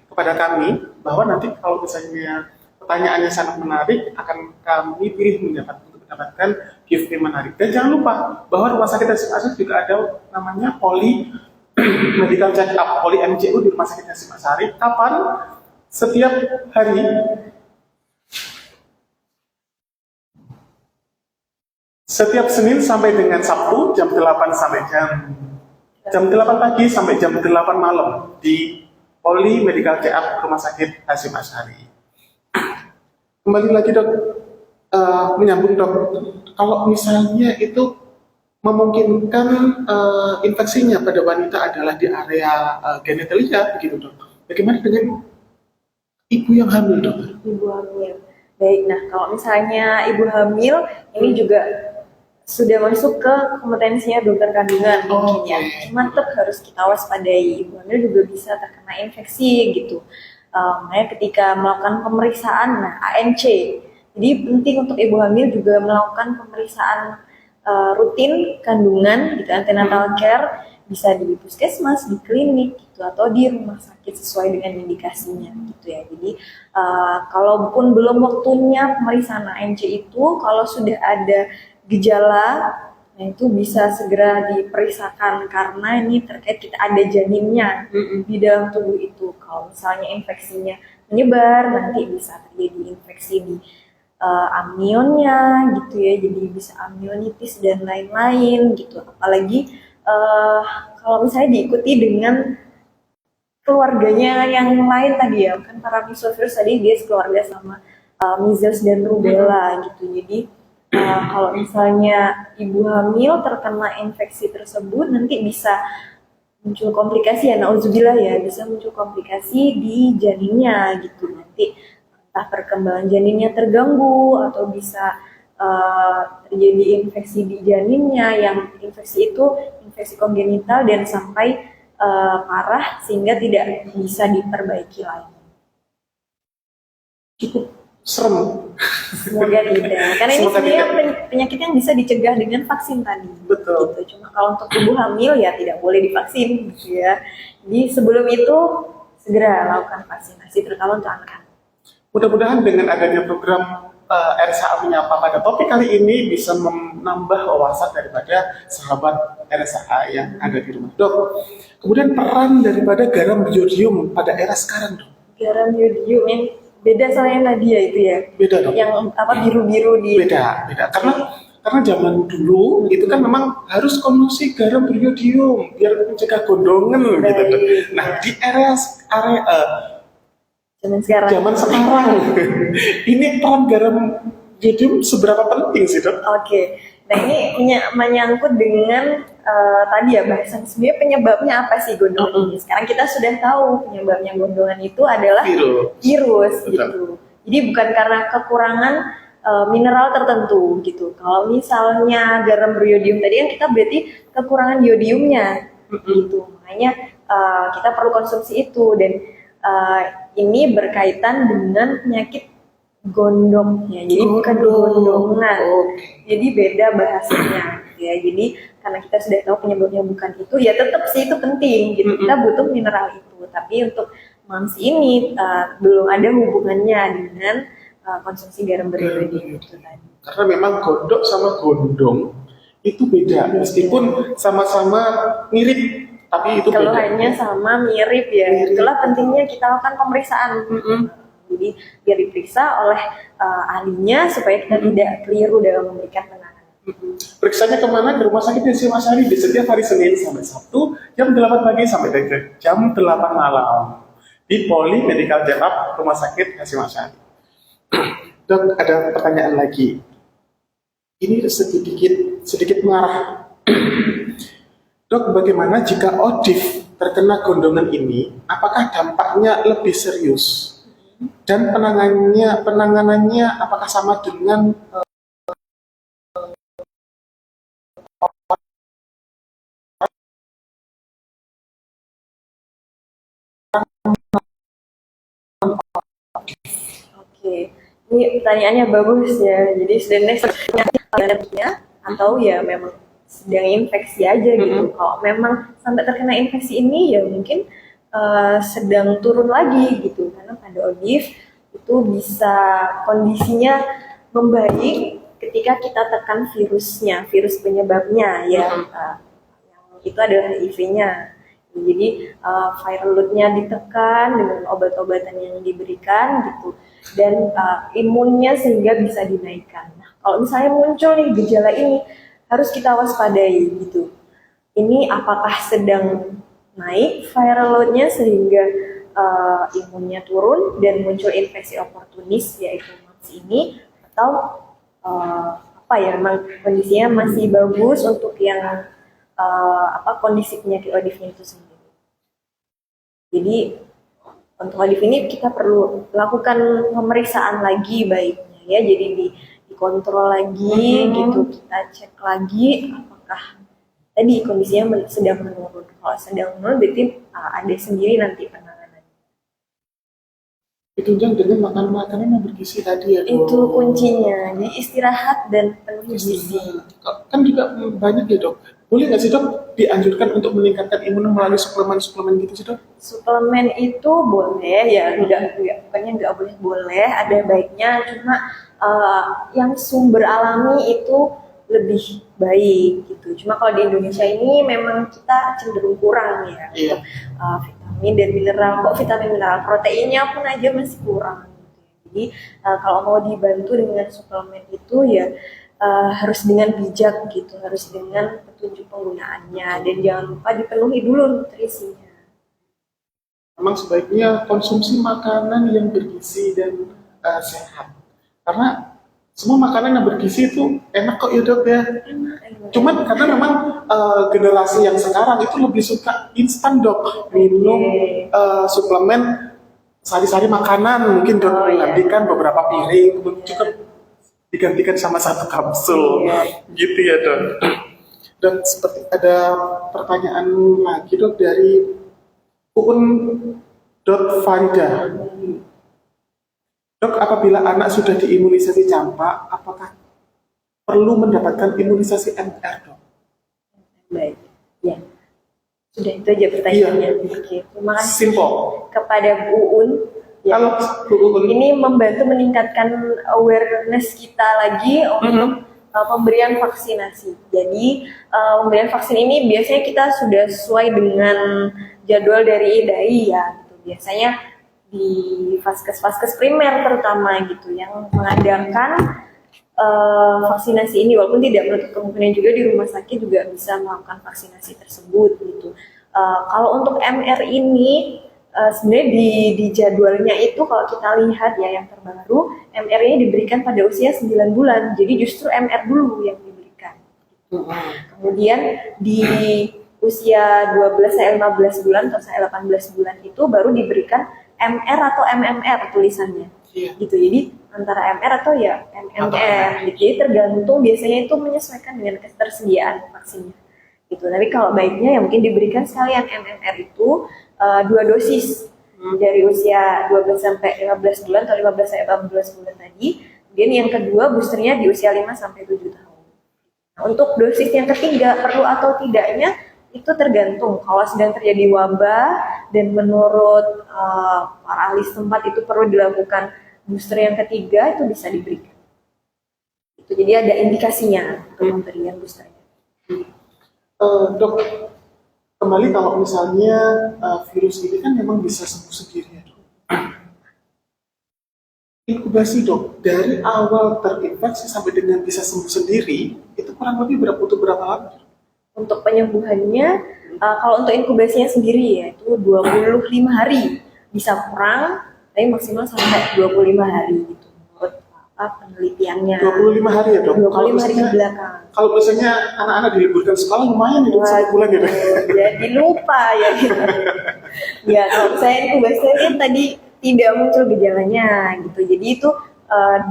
kepada kami, bahwa nanti kalau misalnya pertanyaannya sangat menarik, akan kami pilih untuk mendapatkan giveaway menarik. Dan jangan lupa bahwa Rumah Sakit Hasyim Asyari juga ada namanya Poli Medical Check Up, Poli MCU di Rumah Sakit Hasyim Asyari. Kapan? Setiap hari setiap Senin sampai dengan Sabtu jam 8 sampai jam 8 pagi sampai jam 8 malam di Poli Medical Check-up Rumah Sakit Hasyim Asyari. Kembali lagi dok, menyambung dok, kalau misalnya itu memungkinkan infeksinya pada wanita adalah di area genitalia begitu dok. Bagaimana dengan ibu yang hamil dok? Ibu hamil. Baik, nah kalau misalnya ibu hamil ini juga sudah masuk ke kompetensinya dokter kandungan mungkin ya. Cuma tetap harus kita waspadai, ibu hamil juga bisa terkena infeksi gitu. Makanya ketika melakukan pemeriksaan, nah ANC. Jadi penting untuk ibu hamil juga melakukan pemeriksaan rutin kandungan gitu, antenatal care, bisa di puskesmas, di klinik gitu, atau di rumah sakit sesuai dengan indikasinya gitu ya. Jadi kalaupun belum waktunya pemeriksaan ANC itu, kalau sudah ada gejala, nah itu bisa segera diperiksakan karena ini terkait kita ada janinnya di dalam tubuh itu. Kalau misalnya infeksinya menyebar, nanti bisa terjadi infeksi di amnionnya gitu ya, jadi bisa amnionitis dan lain-lain gitu. Apalagi kalau misalnya diikuti dengan keluarganya yang lain tadi ya, kan paramisovirus tadi dia sekeluarga sama measles dan rubella gitu. Jadi kalau misalnya ibu hamil terkena infeksi tersebut nanti bisa muncul komplikasi ya, nauzubillah ya, bisa muncul komplikasi di janinnya gitu. Nanti entah perkembangan janinnya terganggu atau bisa terjadi infeksi di janinnya, yang infeksi itu infeksi kongenital dan sampai parah sehingga tidak bisa diperbaiki lagi. Cukup serem. Semoga tidak, karena ini sebenarnya penyakit yang bisa dicegah dengan vaksin tadi. Betul. Gitu. Cuma kalau untuk ibu hamil ya tidak boleh divaksin gitu ya. Jadi sebelum itu segera lakukan vaksinasi terutama untuk anak-anak. Mudah-mudahan dengan adanya program RSHA Menyapa pada topik kali ini bisa menambah wawasan daripada sahabat RSHA yang ada di rumah dok. Kemudian peran daripada garam biodium pada era sekarang dok. Garam biodium yang beda sama yang tadi ya itu ya. Beda dok. Yang apa biru-biru di. Beda. Karena zaman dulu itu kan memang harus konsumsi garam biodium biar mencegah gondongan gitu dok. Nah di zaman sekarang ini peran garam biodium seberapa penting sih dok? Oke. Nah ini menyangkut dengan tadi ya bahasan sebenarnya penyebabnya apa sih gondongan ini. Sekarang kita sudah tahu penyebabnya gondongan itu adalah virus gitu. Jadi bukan karena kekurangan mineral tertentu gitu. Kalau misalnya garam biodium tadi kan kita berarti kekurangan iodiumnya gitu. Makanya kita perlu konsumsi itu dan ini berkaitan dengan penyakit gondong ya, jadi bukan gondongan. Jadi beda bahasanya ya. Jadi karena kita sudah tahu penyebabnya bukan itu, ya tetap sih itu penting gitu. Kita butuh mineral itu. Tapi untuk mams ini belum ada hubungannya dengan konsumsi garam biodium itu tadi. Karena memang gondok sama gondong itu beda, meskipun sama-sama mirip. Tapi itu keluhannya sama mirip ya. Itulah pentingnya kita lakukan pemeriksaan. Jadi biar diperiksa oleh ahlinya supaya kita tidak keliru dalam memberikan penanganan. Periksanya kemana? Ke Rumah Sakit Hasyim Asyari di setiap hari Senin sampai Sabtu jam 8 pagi sampai jam 8 malam di Poli Medical Check-up Rumah Sakit Hasyim Asyari. Dok, ada pertanyaan lagi. Ini sedikit mengarah. Dok, bagaimana jika ODIF terkena gondongan ini? Apakah dampaknya lebih serius? Dan penanganannya apakah sama dengan Oke, ini pertanyaannya bagus ya. Jadi sebenarnya atau ya memang sedang infeksi aja gitu. Kalau memang sampai terkena infeksi ini ya mungkin sedang turun lagi gitu. Karena pada ODIF itu bisa kondisinya membaik ketika kita tekan virusnya, virus penyebabnya ya. Yang itu adalah HIV-nya. Jadi viral load-nya ditekan dengan obat-obatan yang diberikan gitu. Dan imunnya sehingga bisa dinaikkan. Nah, kalau misalnya muncul nih gejala ini, harus kita waspadai gitu. Ini apakah sedang naik viral load-nya sehingga imunnya turun dan muncul infeksi oportunis yaitu MAPS ini, atau memang kondisinya masih bagus untuk yang kondisi penyakit ODIF-nya itu sendiri. Jadi untuk ODIF ini kita perlu lakukan pemeriksaan lagi baiknya ya, jadi dikontrol lagi gitu, kita cek lagi apakah tadi kondisinya sedang menurun. Kalau sedang menurun berarti ada sendiri nanti penanganan. Ditunjang dengan makan-makanan yang bergizi tadi ya dok. Itu kuncinya, jadi istirahat dan penuhi gizi. Kan juga banyak ya dok. Boleh nggak sih dok dianjurkan untuk meningkatkan imun melalui suplemen-suplemen gitu sih dok? Suplemen itu boleh ya, bukannya nggak boleh, ada baiknya, cuma yang sumber alami itu lebih baik gitu. Cuma kalau di Indonesia ini memang kita cenderung kurang ya untuk vitamin dan mineral. Kok vitamin mineral, proteinnya pun aja masih kurang gitu. Jadi kalau mau dibantu dengan suplemen itu ya harus dengan bijak gitu, harus dengan petunjuk penggunaannya, dan jangan lupa dipenuhi dulu nutrisinya. Memang sebaiknya konsumsi makanan yang bergizi dan sehat, karena semua makanan yang bergizi itu enak kok ya dok ya. Cuman karena memang generasi yang sekarang itu lebih suka instan dok, minum suplemen sehari-hari makanan, mungkin dok menggantikan beberapa piring, kemudian juga digantikan sama satu kapsul, gitu ya dok. Dan seperti ada pertanyaan lagi dok dari Farida. Dok, apabila anak sudah diimunisasi campak, apakah perlu mendapatkan imunisasi MR dok? Baik, ya. Sudah itu aja pertanyaannya. Oke, terima kasih Simple. kepada Bu Un. Ya. Halo, Bu Un. Ini membantu meningkatkan awareness kita lagi untuk pemberian vaksinasi. Jadi pemberian vaksin ini biasanya kita sudah sesuai dengan jadwal dari IDAI ya. Gitu. Biasanya di vaskes primer terutama gitu yang mengadakan vaksinasi ini, walaupun tidak menutup kemungkinan juga di rumah sakit juga bisa melakukan vaksinasi tersebut gitu. Kalau untuk MR ini sebenarnya di jadwalnya itu kalau kita lihat ya yang terbaru, MR ini diberikan pada usia 9 bulan, jadi justru MR dulu yang diberikan. Kemudian di usia 12 sampai 15 bulan atau sampai 18 bulan itu baru diberikan MR atau MMR tulisannya. Gitu. Jadi antara MR atau ya MMR. Jadi tergantung, biasanya itu menyesuaikan dengan ketersediaan vaksinnya. Gitu. Tapi kalau baiknya ya mungkin diberikan sekalian MMR itu 2 dosis dari usia 12 sampai 15 bulan atau 15 sampai 18 bulan tadi. Kemudian yang kedua boosternya di usia 5 sampai 7 tahun. Nah, untuk dosis yang ketiga perlu atau tidaknya itu tergantung. Kalau sedang terjadi wabah dan menurut para ahli setempat itu perlu dilakukan booster yang ketiga, itu bisa diberikan. Itu jadi ada indikasinya untuk pemberian boosternya. Dok, kembali kalau misalnya virus ini kan memang bisa sembuh sendiri ya dok. Inkubasi dok, dari awal terinfeksi sampai dengan bisa sembuh sendiri, itu kurang lebih butuh berapa lama? Untuk penyembuhannya, kalau untuk inkubasinya sendiri ya itu 25 hari, bisa kurang, tapi maksimal sampai 25 hari gitu menurut penelitiannya. 25 hari ya dok? 25 hari ke belakang. Kalau misalnya anak-anak diliburkan sekolah lumayan itu 1 bulan gitu. Jadi lupa ya gitu. Ya kalau saya inkubasinya tadi tidak muncul gejalanya gitu, jadi itu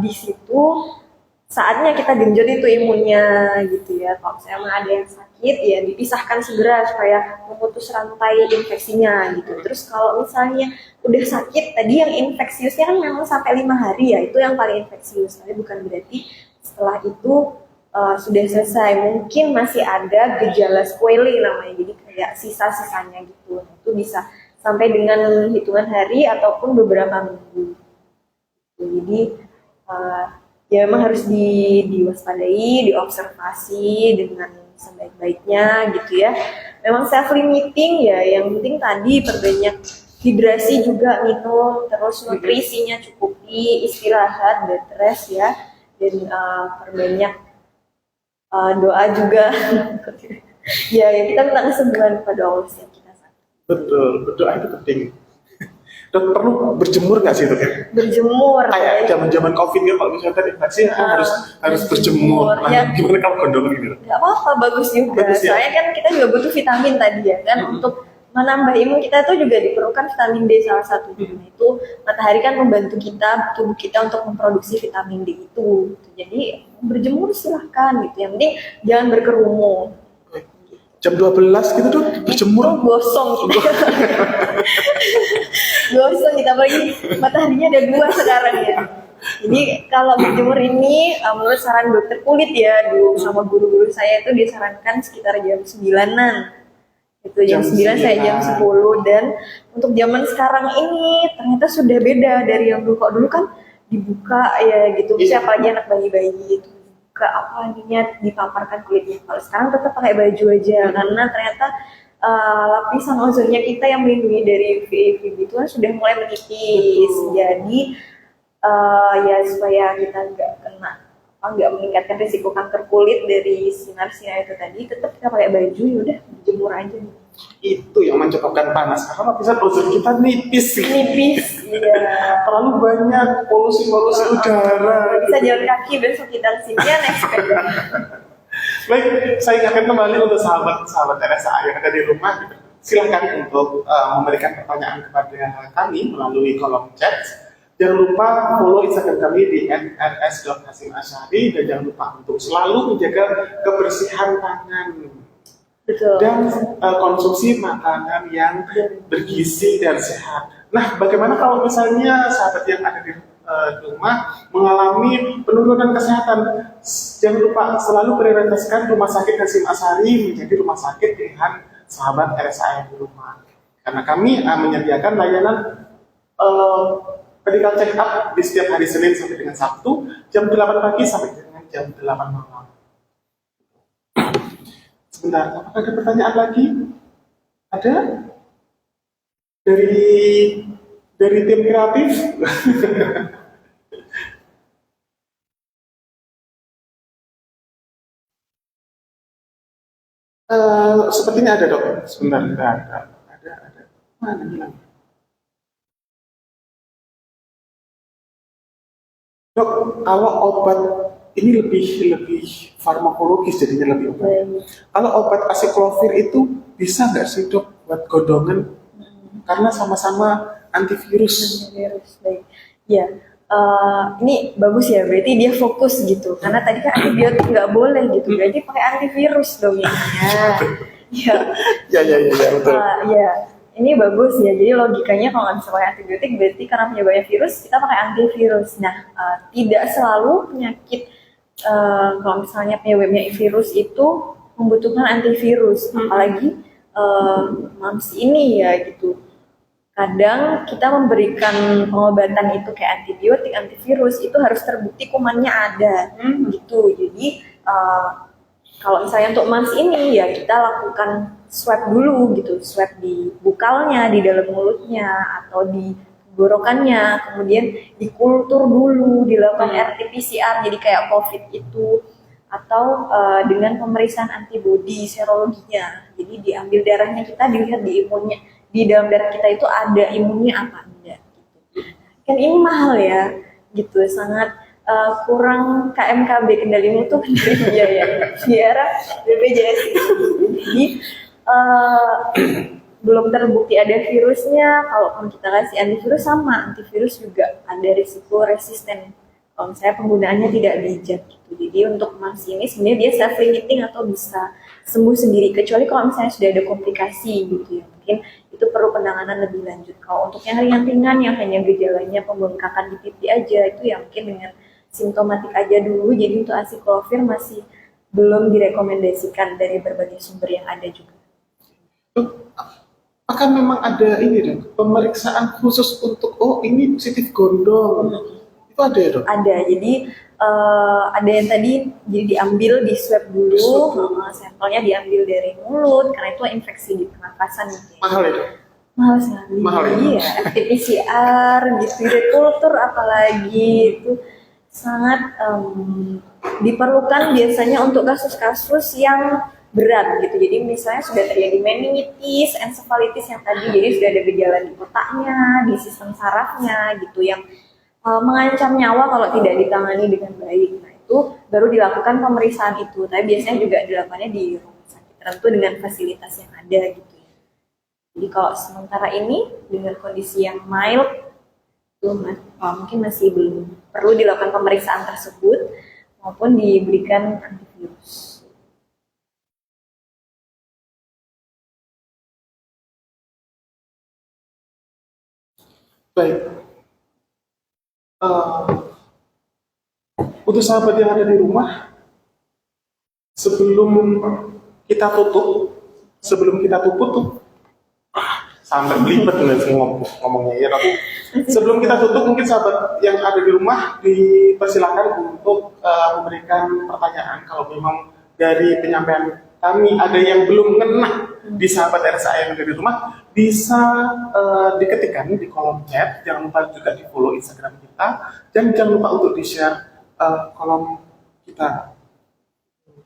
di situ saatnya kita genjot itu imunnya gitu ya. Kalau misalnya ada yang sakit ya dipisahkan segera supaya memutus rantai infeksinya gitu. Terus kalau misalnya udah sakit tadi yang infeksiusnya kan memang sampai 5 hari ya, itu yang paling infeksius. Tapi bukan berarti setelah itu sudah selesai, mungkin masih ada gejala sequelae namanya, jadi kayak sisa-sisanya gitu. Itu bisa sampai dengan hitungan hari ataupun beberapa minggu. Jadi ya memang harus diwaspadai, diobservasi dengan sebaik-baiknya gitu ya. Memang self limiting ya, yang penting tadi perbanyak hidrasi juga, minum, terus nutrisinya cukupi, istirahat, bed rest ya, dan perbanyak doa juga. Ya kita minta kesembuhan kepada Allah setiap kita. Betul, berdoa itu penting. Dok, perlu berjemur nggak sih dok ya? Berjemur Kayak zaman-zaman COVID ya, kalau misalnya terinfeksi harus berjemur. Nah, ya. gimana kalau gondongan gitu? Nggak apa-apa, bagus juga. Bagus ya? Soalnya kan kita juga butuh vitamin tadi ya kan, untuk menambah imun kita tuh juga diperlukan vitamin D salah satunya. Itu matahari kan membantu kita, tubuh kita untuk memproduksi vitamin D itu. Jadi berjemur silahkan gitu. Yang penting jangan berkerumun. Jam 12 gitu dok, berjemur. Itu gosong gitu. Gosong gitu, apalagi mataharinya ada 2 sekarang ya. Jadi kalau berjemur ini menurut saran dokter kulit ya, dulu sama guru-guru saya itu disarankan sekitar jam 9-an. Itu jam 9, saya jam 10. Dan untuk zaman sekarang ini ternyata sudah beda dari yang dulu. Kok dulu kan dibuka ya gitu, misalnya apalagi anak bayi-bayi itu buka apa ininya, dipaparkan kulitnya. Kalau sekarang tetap pakai baju aja, karena ternyata lapisan ozonnya kita yang melindungi dari UV itu kan sudah mulai menipis. Jadi ya supaya kita nggak meningkatkan risiko kanker kulit dari sinar-sinar itu tadi, tetap kita pakai baju, yaudah dijemur aja. Itu yang menyebabkan panas, karena lapisan ozon kita nipis. Iya. Terlalu banyak polusi udara. Bisa jalan kaki, besok kita kesini ya naik sepeda. Baik, saya ingatkan kembali untuk sahabat RSA yang ada di rumah. Silahkan untuk memberikan pertanyaan kepada kami melalui kolom chat. Jangan lupa follow Instagram kami di @rs.hasyim_asyari, dan jangan lupa untuk selalu menjaga kebersihan tangan. Betul. Dan konsumsi makanan yang bergizi dan sehat. Nah, bagaimana kalau misalnya sahabat yang ada di rumah mengalami penurunan kesehatan? Jangan lupa selalu prioritaskan Rumah Sakit Hasyim Asyari menjadi rumah sakit pilihan sahabat RSA yang di rumah. Karena kami menyediakan layanan medical check up di setiap hari Senin sampai dengan Sabtu, jam 8 pagi sampai dengan jam 8 malam. Sebentar, apakah ada pertanyaan lagi? Ada? Dari tim kreatif? Sepertinya ada dok. Sebentar, ada. Mana hilang? Dok, kalau obat ini lebih farmakologis, jadinya lebih obat. Kalau obat asiklovir itu bisa nggak sih dok buat gondongan? Karena sama-sama antivirus. Baik. Ya, ini bagus ya. Berarti dia fokus gitu. Karena tadi kan antibiotik nggak boleh gitu. Berarti pakai antivirus dong ya. Ya, betul. Ya. Ini bagus ya, jadi logikanya kalau nggak bisa pakai antibiotik berarti karena punya banyak virus, kita pakai antivirus. Nah, tidak selalu penyakit, kalau misalnya punya virus itu membutuhkan antivirus, apalagi MAMS ini ya gitu. Kadang kita memberikan pengobatan itu kayak antibiotik, antivirus, itu harus terbukti kumannya ada, gitu. Jadi, kalau misalnya untuk MAMS ini ya kita lakukan swab dulu gitu, swab di bukalnya, di dalam mulutnya, atau di tenggorokannya, kemudian dikultur dulu, dilakukan RT-PCR, jadi kayak COVID itu, atau dengan pemeriksaan antibodi serologinya, jadi diambil darahnya kita, dilihat di imunnya, di dalam darah kita itu ada imunnya apa enggak gitu. Kan ini mahal ya, gitu, sangat kurang KMKB kendali mutu biaya BPJS. Jadi belum terbukti ada virusnya. Kalau kita kasih antivirus, sama antivirus juga ada risiko resisten kalau misalnya penggunaannya tidak bijak gitu. Jadi untuk MAMS ini sebenarnya dia self limiting atau bisa sembuh sendiri, kecuali kalau misalnya sudah ada komplikasi gitu ya, mungkin itu perlu penanganan lebih lanjut. Kalau untuk yang ringan-ringan yang hanya gejalanya pembengkakan di pipi aja, itu ya mungkin dengan simptomatik aja dulu. Jadi untuk asiklovir masih belum direkomendasikan dari berbagai sumber yang ada juga. Apakah memang ada ini dok, pemeriksaan khusus untuk ini positif gondong? Itu ada ya dok? Ada, jadi ada yang tadi jadi diambil di swab dulu, sampelnya diambil dari mulut karena itu infeksi di pernafasan. Mahal ya dok? Mahal sekali. Mahal ya? Iya, RT-PCR gitu, kultur apalagi itu sangat diperlukan biasanya untuk kasus-kasus yang berat gitu. Jadi misalnya sudah terjadi meningitis, ensefalitis yang tadi, jadi sudah ada gejala di otaknya, di sistem sarafnya gitu yang mengancam nyawa kalau tidak ditangani dengan baik. Nah itu baru dilakukan pemeriksaan itu. Tapi biasanya juga dilakukannya di rumah sakit tertentu dengan fasilitas yang ada gitu ya. Jadi kalau sementara ini dengan kondisi yang mild itu mungkin masih belum perlu dilakukan pemeriksaan tersebut maupun diberikan antivirus. Baik. Untuk sahabat yang ada di rumah, sebelum kita tutup sampai belibet ngomongnya ya Dok. Sebelum kita tutup, mungkin sahabat yang ada di rumah dipersilakan untuk memberikan pertanyaan. Kalau memang dari penyampaian kami ada yang belum ngena di sahabat RSA yang ada di rumah, bisa diketikkan di kolom chat. Jangan lupa juga di follow Instagram kita, dan jangan lupa untuk di-share kolom kita.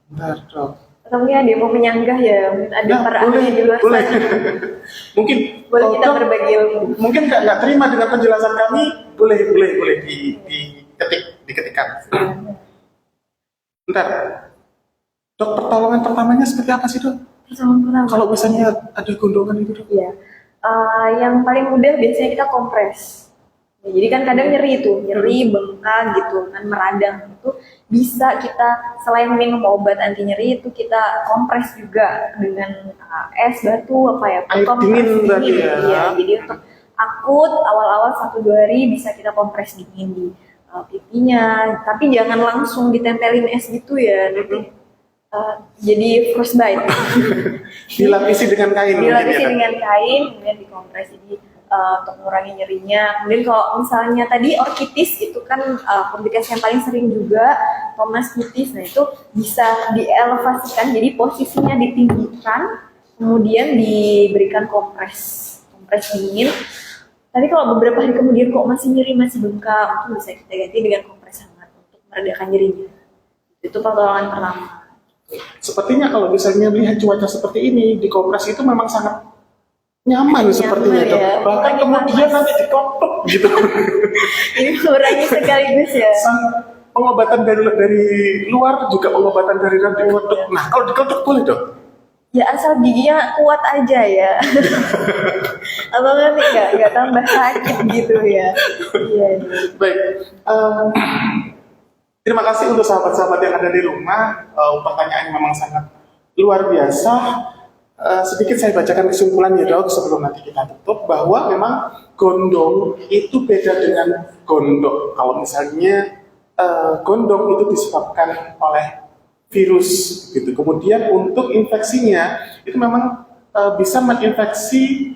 Bentar, Dok. Atau mungkin ada yang mau menyanggah ya, ada para ahli di luar boleh. sana. Mungkin Boleh kita Dok, berbagi ilmu. mungkin nggak terima dengan penjelasan kami, boleh diketikkan. Bentar, Dok, pertolongan pertamanya seperti apa sih, Dok? Pertama. Kalau misalnya ada gondongan itu, Dok? Iya. Yang paling mudah biasanya kita kompres. Ya, jadi kan kadang nyeri, bengkak gitu kan, meradang itu bisa kita selain minum obat anti nyeri itu kita kompres juga dengan es batu Air dingin berarti ya. Iya, jadi untuk akut awal-awal 1-2 hari bisa kita kompres dingin di pipinya, tapi jangan langsung ditempelin es gitu ya, nanti jadi frostbite. Dilapisi dengan kain. Dengan kain, kemudian dikompres jadi untuk mengurangi nyerinya. Kemudian kalau misalnya tadi orkitis itu kan komplikasi yang paling sering juga, tomastitis. Nah itu bisa dielevasikan, jadi posisinya ditinggikan, kemudian diberikan kompres dingin. Tapi kalau beberapa hari kemudian kok masih nyeri, masih bengkak, itu bisa kita ganti dengan kompres hangat untuk meredakan nyerinya. Itu pertolongan pertama. Sepertinya kalau misalnya melihat cuaca seperti ini, di kompres itu memang sangat nyaman sepertinya, Dok. Ya. Bahkan kemudian nanti dikotok gitu. Ini mengurangi sekaligus ya. Pengobatan dari luar juga pengobatan dari dalam dikotok. Nah, kalau dikotok boleh, Dok? Ya asal giginya kuat aja ya. Atau nanti nggak tambah sakit gitu ya. Iya. Baik. Terima kasih untuk sahabat-sahabat yang ada di rumah. Pertanyaannya memang sangat luar biasa. Sedikit saya bacakan kesimpulannya, Dok, sebelum nanti kita tutup, bahwa memang gondong itu beda dengan gondok. Kalau misalnya gondong itu disebabkan oleh virus, gitu. Kemudian untuk infeksinya itu memang bisa menginfeksi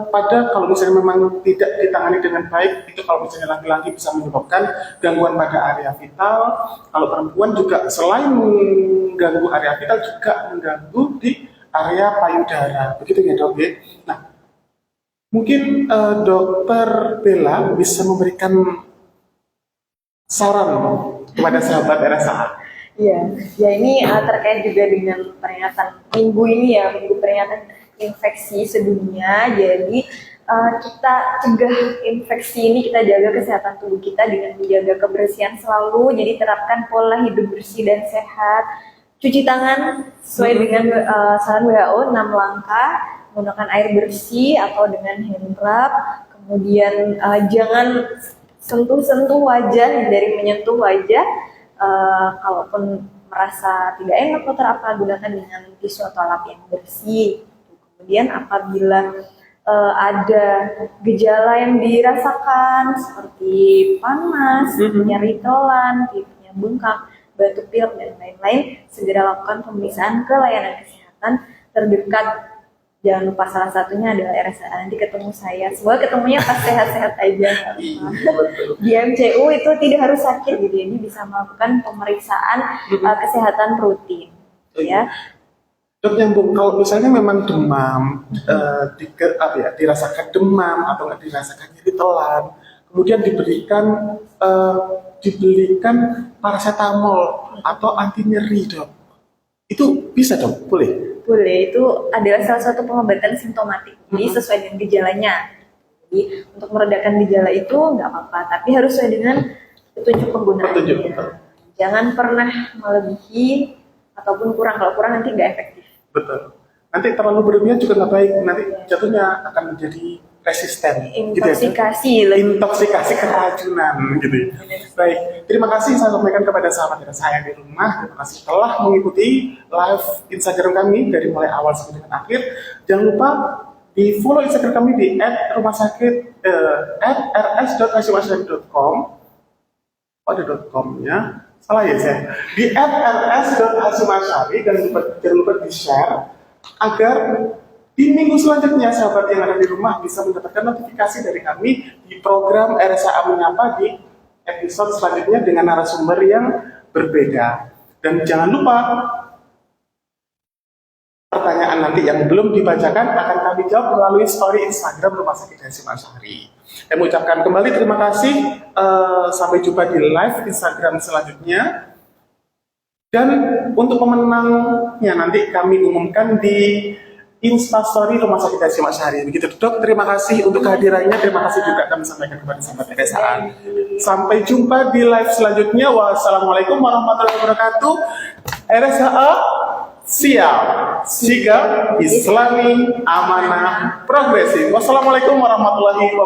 pada kalau misalnya memang tidak ditangani dengan baik, itu kalau misalnya laki-laki bisa menyebabkan gangguan pada area vital. Kalau perempuan juga selain mengganggu area vital juga mengganggu di area payudara, begitu ya, Dok? Nah, mungkin Dokter Bella bisa memberikan saran kepada sahabat RSA. Iya, ya ini terkait juga dengan peringatan minggu ini ya, minggu peringatan infeksi sedunia. Jadi kita cegah infeksi ini, kita jaga kesehatan tubuh kita dengan menjaga kebersihan selalu. Jadi terapkan pola hidup bersih dan sehat. Cuci tangan sesuai dengan saran WHO 6 langkah, menggunakan air bersih atau dengan hand rub. Kemudian jangan sentuh-sentuh wajah, dari menyentuh wajah. Kalaupun merasa tidak enak atau terapa, gunakan dengan tisu atau lap yang bersih. Kemudian apabila ada gejala yang dirasakan seperti panas, nyeri telan, pipinya bengkak, batuk pilek dan lain-lain, segera lakukan pemeriksaan ke layanan kesehatan terdekat. Jangan lupa salah satunya adalah RSA. Nanti ketemu saya. Semoga ketemunya pas sehat-sehat aja. Di MCU itu tidak harus sakit gitu. Jadi bisa melakukan pemeriksaan kesehatan rutin. Ya. Dok, nyambung, kalau misalnya memang demam, dirasakan demam atau nggak dirasakan nyeri telan, kemudian diberikan paracetamol atau anti nyeri, Dok. Itu bisa dong, boleh? Boleh, itu adalah salah satu pengobatan simptomatik. Jadi sesuai dengan gejalanya. Jadi untuk meredakan gejala itu nggak apa-apa, tapi harus sesuai dengan petunjuk penggunaan. Petunjuk, betul. Jangan pernah melebihi ataupun kurang. Kalau kurang nanti nggak efektif. Betul. Nanti terlalu berlebihan juga nggak baik. Nanti jatuhnya akan menjadi resisten. Intoksikasi. Gitu ya. Intoksikasi keracunan gitu. Baik. Terima kasih saya sampaikan kepada sahabat saya di rumah. Terima kasih telah mengikuti live Instagram kami dari mulai awal sampai dengan akhir. Jangan lupa di follow Instagram kami di @rumahsakit @rs.hashimashari.com. Oh, ada .com-nya. Salah ya saya. Di @rs.hashimashari dan jangan lupa di-share agar di minggu selanjutnya sahabat yang ada di rumah bisa mendapatkan notifikasi dari kami di program RSHA Menyapa di episode selanjutnya dengan narasumber yang berbeda. Dan jangan lupa pertanyaan nanti yang belum dibacakan akan kami jawab melalui story Instagram Rumah Sakit Hasyim Asy'ari. Saya mengucapkan kembali terima kasih. Sampai jumpa di live Instagram selanjutnya. Dan untuk pemenangnya nanti kami umumkan di Instastory Rumah Sakit Hasyim Asy'ari. Begitu Dok, terima kasih untuk kehadirannya. Terima kasih juga kami sampaikan kepada sahabat RSHA. Sampai jumpa di live selanjutnya. Wassalamualaikum warahmatullahi wabarakatuh. RSHA siap, sigap, Islami, amanah, progresif. Wassalamualaikum warahmatullahi wabarakatuh.